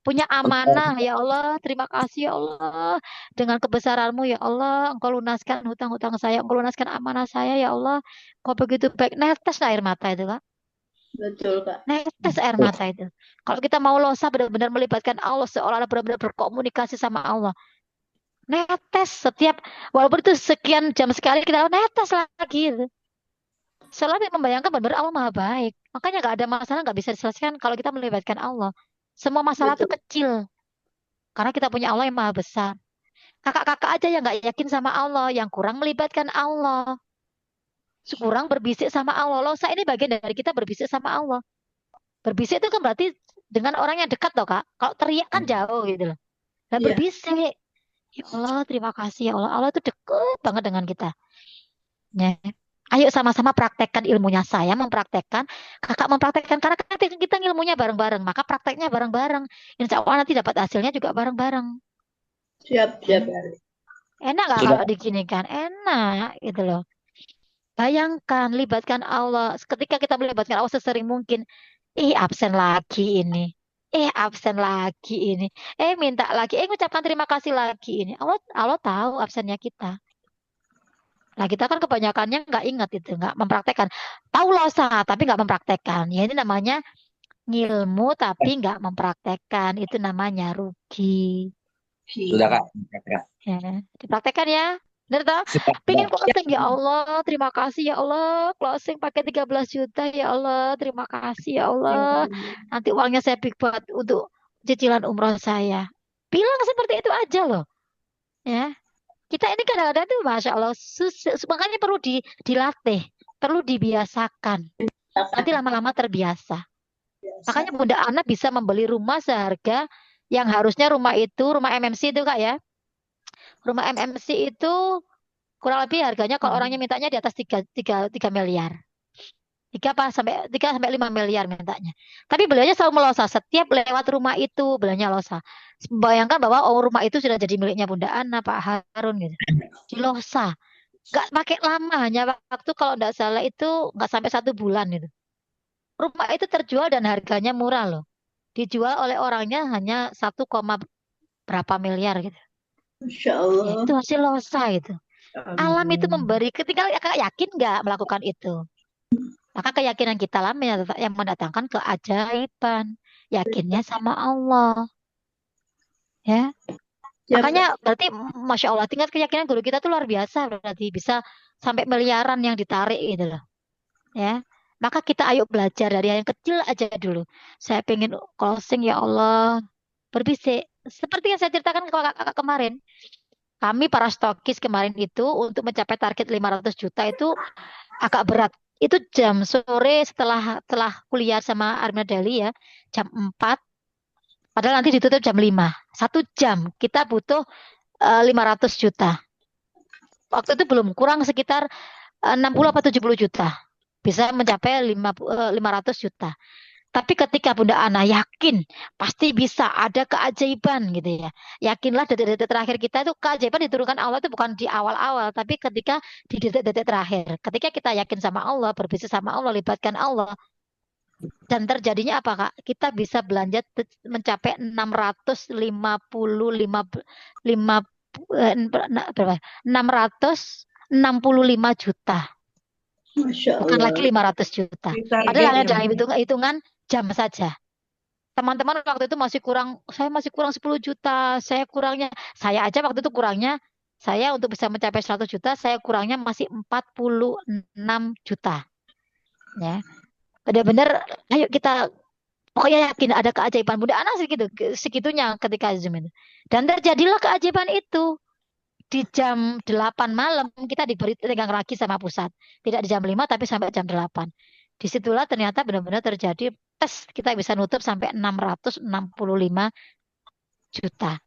Punya amanah ya Allah, terima kasih ya Allah. Dengan kebesaranmu ya Allah, Engkau lunaskan hutang-hutang saya, Engkau lunaskan amanah saya ya Allah. Kau begitu baik, netes air mata itu Kak. betul Kak. Netes air mata itu. Kalau kita mau losa benar-benar melibatkan Allah, seolah-olah benar-benar berkomunikasi sama Allah. Netes setiap, walaupun itu sekian jam sekali kita netes lagi gitu. Selalu membayangkan benar-benar Allah maha baik. Makanya nggak ada masalah nggak bisa diselesaikan kalau kita melibatkan Allah. Semua masalah itu Betul. kecil karena kita punya Allah yang maha besar. Kakak-kakak aja yang nggak yakin sama Allah, yang kurang melibatkan Allah, kurang berbisik sama Allah. Losa ini bagian dari kita berbisik sama Allah. Berbisik itu kan berarti dengan orang yang dekat loh Kak. Kalau teriak kan jauh gitu loh. Dan Iya, berbisik. Ya Allah, terima kasih ya Allah. Allah itu deket banget dengan kita. Ya. Ayo sama-sama praktekkan ilmunya. Saya mempraktekkan, kakak mempraktekkan. Karena kan kita ilmunya bareng-bareng. Maka prakteknya bareng-bareng. Insya Allah nanti dapat hasilnya juga bareng-bareng. siap Ya. Kak Eli. Enak gak Sudah. kalau diginikan? Enak gitu loh. Bayangkan, libatkan Allah. Ketika kita melibatkan Allah sesering mungkin. Absen lagi ini. Absen lagi ini. Minta lagi. Ngucapkan terima kasih lagi ini. Allah tahu absennya kita. Nah, kita kan kebanyakannya nggak ingat itu, nggak mempraktekkan. Tahu losa, tapi nggak mempraktekkan. Ya ini namanya ngilmu tapi nggak mempraktekkan. Itu namanya rugi. Sudah, Kak. Kak. Ya, dipraktekkan ya. Bener toh? Sudah. Pengen Siap. closing ya Allah, terima kasih ya Allah. Closing pakai 13 juta ya Allah, terima kasih ya Allah. Nanti uangnya saya big buat untuk cicilan umroh saya. Bilang seperti itu aja loh. Ya. Kita ini kadang-kadang tuh Masya Allah, makanya perlu dilatih, perlu dibiasakan. Nanti lama-lama terbiasa. Makanya Bunda Ana bisa membeli rumah seharga yang harusnya rumah MMC itu Kak ya. Rumah MMC itu kurang lebih harganya kalau orangnya mintanya di atas 3 miliar. 3 sampai 5 miliar mintanya. Tapi beliaunya selalu melosa. Setiap lewat rumah itu beliaunya losa. Bayangkan bahwa rumah itu sudah jadi miliknya Bunda Ana, Pak Harun gitu. Dilosa. Nggak pakai lama, hanya waktu kalau nggak salah itu nggak sampai 1 bulan itu. Rumah itu terjual dan harganya murah loh. Dijual oleh orangnya hanya 1, berapa miliar gitu. Masya Ya, Allah. itu hasil losa itu. Alam itu memberi, tinggal kakak yakin nggak melakukan itu. Maka keyakinan kita lah yang mendatangkan keajaiban. Yakinnya sama Allah. Ya, makanya berarti Masya Allah tingkat keyakinan guru kita tuh luar biasa, berarti bisa sampai miliaran yang ditarik gitu loh. Ya, maka kita ayo belajar dari yang kecil aja dulu. Saya pengen closing ya Allah, berbisik. Seperti yang saya ceritakan ke kakak kemarin. Kami para stokis kemarin itu untuk mencapai target 500 juta itu agak berat. Itu jam sore setelah kuliah sama Armina Dali ya, jam 4. Padahal nanti ditutup jam 5. 1 jam kita butuh 500 juta. Waktu itu belum, kurang sekitar 60 atau 70 juta. Bisa mencapai 500 juta. Tapi ketika Bunda Ana yakin pasti bisa ada keajaiban gitu ya. Yakinlah detik-detik terakhir kita itu keajaiban diturunkan Allah itu bukan di awal-awal, tapi ketika di detik-detik terakhir. Ketika kita yakin sama Allah, berbisnis sama Allah, libatkan Allah. Dan terjadinya apa Kak? Kita bisa belanja mencapai 665 juta. Masya Bukan Allah. lagi 500 juta. Padahal hanya dalam hitungan jam saja. Teman-teman waktu itu saya masih kurang 10 juta. Saya aja waktu itu kurangnya, saya untuk bisa mencapai 100 juta, saya kurangnya masih 46 juta. Ya. Benar-benar, ayo kita pokoknya yakin ada keajaiban. Bunda Ana segitunya ketika Zoom itu. Dan terjadilah keajaiban itu. Di jam 8 malam kita diberi tegang lagi sama pusat. Tidak di jam 5 tapi sampai jam 8. Disitulah ternyata benar-benar terjadi tes, kita bisa nutup sampai 665 juta.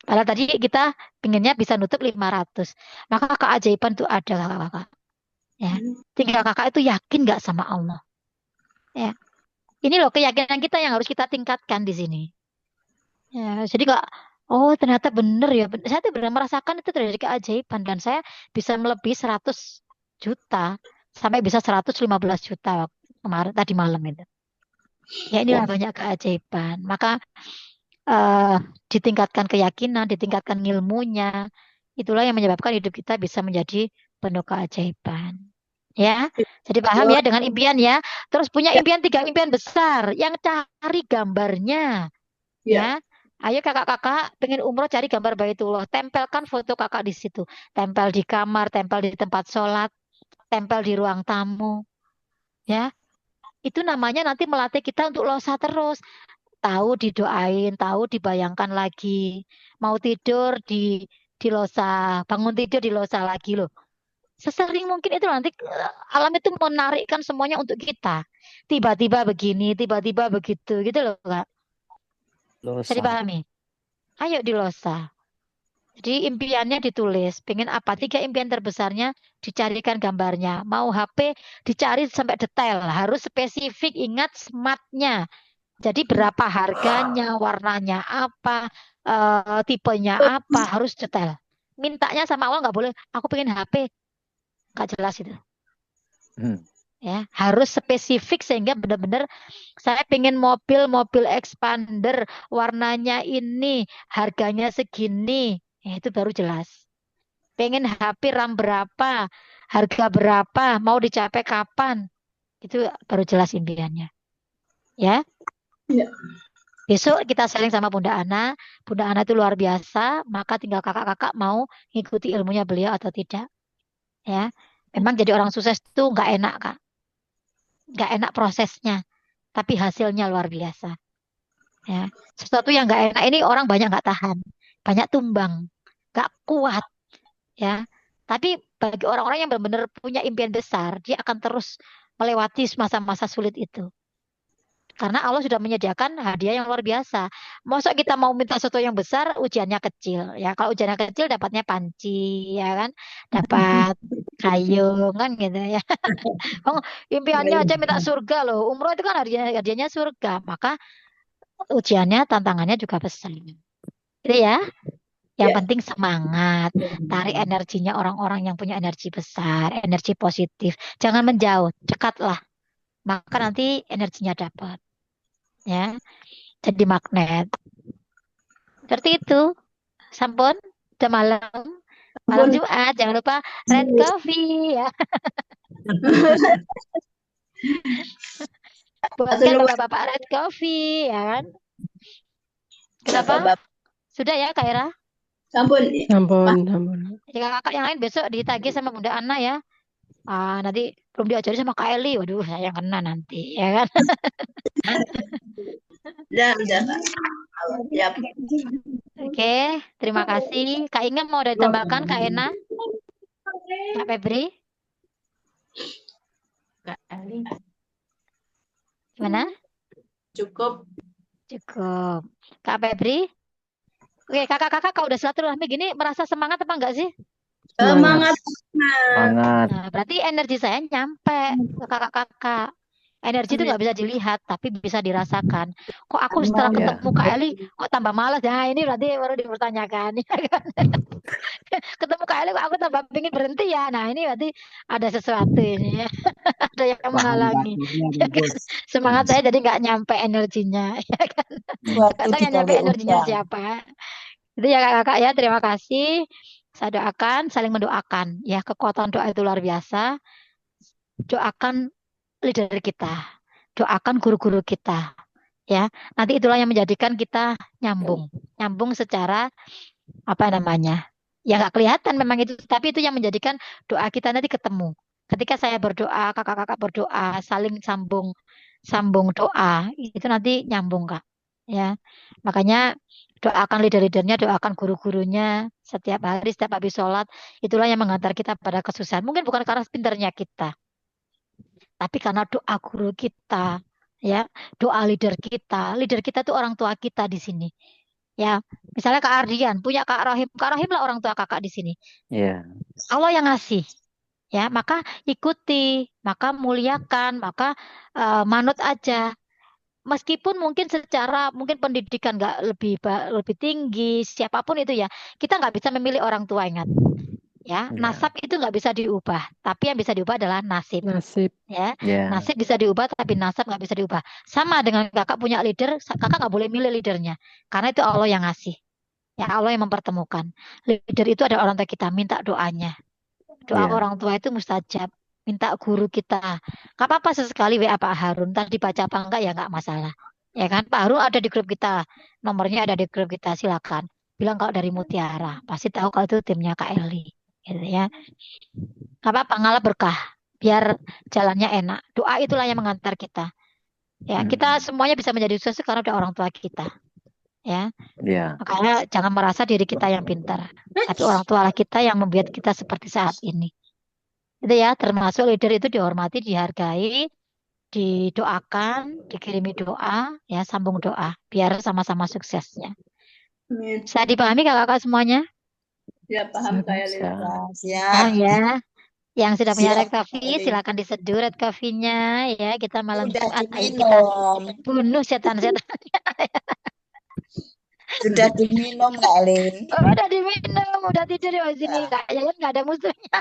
Padahal tadi kita pinginnya bisa nutup 500. Maka keajaiban itu ada kakak-kakak. Ya. Tinggal kakak itu yakin nggak sama Allah. Ya. Ini loh keyakinan kita yang harus kita tingkatkan di sini. Ya, jadi nggak, oh ternyata benar ya. Saya tuh benar merasakan itu terjadi keajaiban dan saya bisa melebihi 100 juta sampai bisa 115 juta kemarin tadi malam itu. Ya inilah banyak keajaiban. Maka ditingkatkan keyakinan, ditingkatkan ilmunya. Itulah yang menyebabkan hidup kita bisa menjadi penuh keajaiban. Ya, jadi paham ya dengan impian ya. Terus punya impian 3 impian besar. Yang cari gambarnya. Ya. Ayo kakak-kakak pengen umroh cari gambar Baitullah. Tempelkan foto kakak di situ. Tempel di kamar, tempel di tempat sholat, tempel di ruang tamu. Ya, itu namanya nanti melatih kita untuk losa terus. Tahu didoain, tahu dibayangkan lagi. Mau tidur di losa, bangun tidur di losa lagi loh. Sesering mungkin itu nanti alam itu menarikkan semuanya untuk kita. Tiba-tiba begini, tiba-tiba begitu gitu loh Kak. Bisa dipahami? Ayo di losa. Jadi impiannya ditulis, pengen apa? 3 impian terbesarnya dicarikan gambarnya. Mau HP dicari sampai detail, harus spesifik, ingat smartnya. Jadi berapa harganya, warnanya apa, tipenya apa, harus detail. Mintanya sama Allah nggak boleh, aku pengen HP, nggak jelas itu. Ya, harus spesifik sehingga benar-benar saya pengen mobil expander, warnanya ini, harganya segini. Ya, itu baru jelas. Pengen HP RAM berapa, harga berapa, mau dicapai kapan. Itu baru jelas impiannya. Ya. Besok kita sharing sama Bunda Ana. Bunda Ana itu luar biasa, maka tinggal kakak-kakak mau ngikuti ilmunya beliau atau tidak. Ya. Memang jadi orang sukses itu nggak enak, Kak. Nggak enak prosesnya, tapi hasilnya luar biasa. Ya. Sesuatu yang nggak enak ini orang banyak nggak tahan, banyak tumbang, nggak kuat. Ya. Tapi bagi orang-orang yang benar-benar punya impian besar, dia akan terus melewati masa-masa sulit itu. Karena Allah sudah menyediakan hadiah yang luar biasa. Masa kita mau minta sesuatu yang besar, ujiannya kecil. Ya, kalau ujiannya kecil dapatnya panci, ya kan? Dapat kayu kan gitu ya. Oh, impiannya aja minta surga loh. Umroh itu kan hadiahnya surga. Maka ujiannya, tantangannya juga besar. Gitu ya. Yang penting semangat. Tarik energinya orang-orang yang punya energi besar, energi positif. Jangan menjauh, dekatlah. Maka nanti energinya dapat. Ya, jadi magnet. Seperti itu. Sampun, udah malam. Malam Ampun. Jumat jangan lupa red coffee ya. Buatkan Seluruh bapak-bapak red coffee ya kan. Kenapa? bapak-bapak. Sudah ya Kak Ira? Ampun. Ampun, ampun. Jika kakak yang lain besok ditagih sama Bunda Ana ya. Nanti belum diajari sama Kak Eli. Waduh, saya yang kena nanti ya kan. Udah, Kak. Siap. Oke, terima kasih. Kak Inge mau ada ditambahkan Kak Ena? Kak Febri? Kak Ali. Gimana? Cukup. Cukup. Kak Febri? Oke, kakak-kakak kalau udah silaturahmi gini merasa semangat apa enggak sih? Semangat. Semangat. Nah, berarti energi saya nyampe ke kakak-kakak. Energi itu nggak bisa dilihat, tapi bisa dirasakan. Kok aku setelah Ya. ketemu Kak Eli, kok tambah malas? Nah, ini berarti baru dipertanyakan. Ya kan? Ketemu Kak Eli, kok aku tambah pengen berhenti ya. Nah, ini berarti ada sesuatu ini ya. Ada yang Bahan menghalangi. bakunya Ya kan? bagus. Semangat saya jadi nggak nyampe energinya. Ya kan? Waktu Nggak tahu yang nyampe dikali energinya uang. siapa. Itu ya kakak-kakak ya, terima kasih. Saya doakan, saling mendoakan. Ya, kekuatan doa itu luar biasa. Doakan leader kita, doakan guru-guru kita. Ya, nanti itulah yang menjadikan kita nyambung secara apa namanya? Ya nggak kelihatan memang itu, tapi itu yang menjadikan doa kita nanti ketemu. Ketika saya berdoa, kakak-kakak berdoa, saling sambung doa, itu nanti nyambung Kak. Ya, makanya doakan leader-leadernya, doakan guru-gurunya setiap hari, setiap habis sholat. Itulah yang mengantar kita pada kesusahan. Mungkin bukan karena pinternya kita, tapi karena doa guru kita, ya, doa leader kita tuh orang tua kita di sini, ya. Misalnya Kak Ardian punya Kak Rahim lah orang tua kakak di sini. Iya. Allah yang ngasih, ya, maka ikuti, maka muliakan, maka manut aja. Meskipun mungkin secara mungkin pendidikan nggak lebih tinggi, siapapun itu ya, kita nggak bisa memilih orang tua, ingat. Ya, Iya. nasab itu nggak bisa diubah, tapi yang bisa diubah adalah nasib. Nasib. Ya, Iya. nasib bisa diubah, tapi nasab nggak bisa diubah. Sama dengan kakak punya leader, kakak nggak boleh milih leadernya, karena itu Allah yang ngasih. Ya, Allah yang mempertemukan. Leader itu ada orang tua kita, minta doanya. Doa Iya. orang tua itu mustajab. Minta guru kita. Gak apa-apa sesekali WA Pak Harun, tadi baca apa enggak ya nggak masalah. Ya kan, Pak Harun ada di grup kita, nomornya ada di grup kita, silakan. Bilang kalau dari Mutiara, pasti tahu kalau itu timnya Kak Eli. Gitu ya. Gak apa-apa, ngalah berkah. Biar jalannya enak. Doa itulah yang mengantar kita. Ya, kita semuanya bisa menjadi sukses karena ada orang tua kita. Ya, Iya. makanya jangan merasa diri kita yang pintar, tapi orang tua kita yang membuat kita seperti saat ini. Itu ya, termasuk leader itu dihormati, dihargai, didoakan, dikirimi doa, ya, sambung doa, biar sama-sama suksesnya. Amin. Bisa dipahami kakak-kakak semuanya? Ya, paham Kak Eli. Siap. Paham ya? Yang sudah punya Siap, red coffee, Kak Eli. silakan diseduh red coffee-nya ya. Kita malam Sudah Jumat, ayo kita diminum. bunuh setan-setan. Sudah diminum Kak Eli. Oh, udah diminum, udah tidur di sini. Kak Yayan nggak ada musuhnya.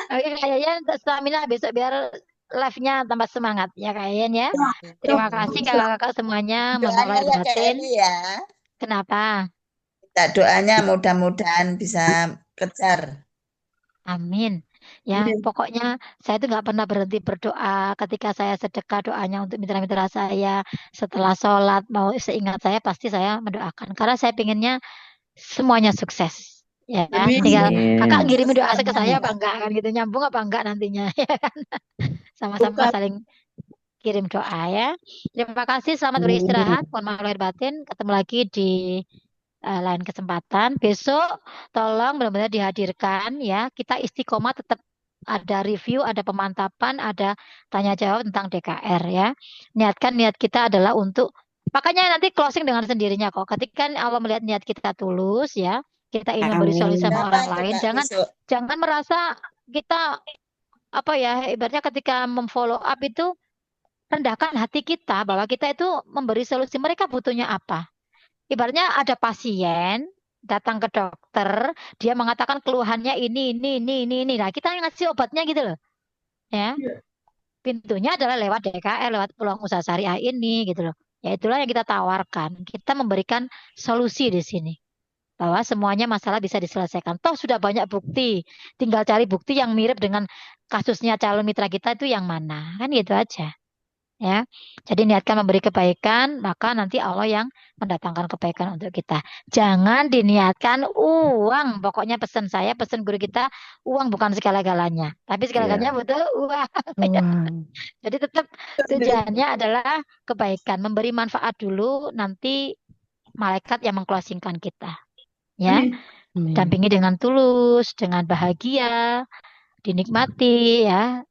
Oke, Kak Yayan stamina besok biar live-nya tambah semangat ya Kak Yayan ya. Terima kasih kakak-kakak semuanya. Mohon Doanya lahir ya Kak batin. Eli ya. Kenapa? Minta doanya mudah-mudahan bisa kejar. Amin. Ya, Amin. pokoknya saya itu nggak pernah berhenti berdoa. Ketika saya sedekah, doanya untuk mitra-mitra saya. Setelah sholat, mau seingat saya pasti saya mendoakan. Karena saya pinginnya semuanya sukses. Ya, Amin. tinggal kakak Amin. ngirimin doa ke saya apa enggak kan gitu, nyambung apa enggak nantinya ya kan. Sama-sama Bukan. saling kirim doa ya. Terima kasih, selamat beristirahat. Mohon maaf lahir batin. Ketemu lagi di lain kesempatan. Besok tolong benar-benar dihadirkan ya. Kita istiqomah tetap ada review, ada pemantapan, ada tanya jawab tentang DKR ya. Niatkan niat kita adalah untuk, makanya nanti closing dengan sendirinya kok. Ketika Allah melihat niat kita tulus ya, kita ingin memberi solusi sama Berapa orang itu lain, Kak jangan besok? jangan merasa kita apa ya, ibaratnya ketika memfollow up itu rendahkan hati kita bahwa kita itu memberi solusi, mereka butuhnya apa. Ibaratnya ada pasien datang ke dokter, dia mengatakan keluhannya ini. Nah, kita yang ngasih obatnya gitu loh. Ya. Ya. Pintunya adalah lewat DKR, lewat peluang usaha syariah ini gitu loh. Ya itulah yang kita tawarkan. Kita memberikan solusi di sini. bahwa semuanya masalah bisa diselesaikan. Toh sudah banyak bukti, tinggal cari bukti yang mirip dengan kasusnya calon mitra kita itu yang mana, kan gitu aja. Ya, jadi niatkan memberi kebaikan, maka nanti Allah yang mendatangkan kebaikan untuk kita. Jangan diniatkan uang. Pokoknya pesan saya, pesan guru kita, uang bukan segala-galanya. Tapi segala-galanya butuh uang. Jadi tetap tujuannya adalah kebaikan, memberi manfaat dulu, nanti malaikat yang mengclosingkan kita. Ya, dampingi dengan tulus, dengan bahagia, dinikmati ya.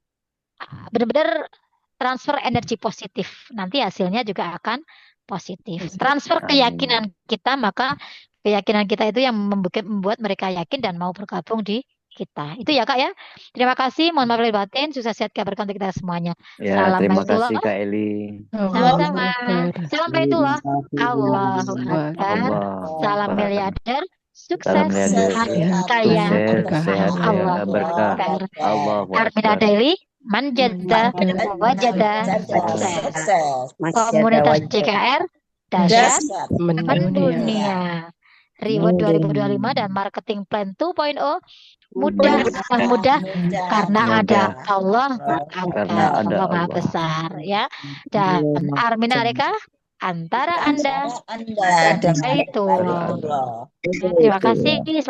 Benar-benar transfer energi positif. Nanti hasilnya juga akan positif. Transfer keyakinan kita, maka keyakinan kita itu yang membuat mereka yakin dan mau bergabung di kita. Itu ya Kak ya. Terima kasih. Mohon maaf lahir batin. Susah sehat kabar untuk kita semuanya. Ya, Salam terima Baitullah. kasih Kak Eli. Sama-sama. Salam Baitullah. Allahu Akbar. Salam Allah. miliarder. Sukses. Salam miliarder. Kaya. Sukses, sehat ya, Allahu berkah. Akbar. Allahu Armina Akbar. Daily. Manjada wajada sukses. Komunitas JKR dahsyat mendunia. Reward 2025 dan marketing plan 2.0 mudah karena ada Allah Karena ada Allah Maha Allah. Besar ya. Dan Armina Reka antara Anda dan dan itu. Terima kasih.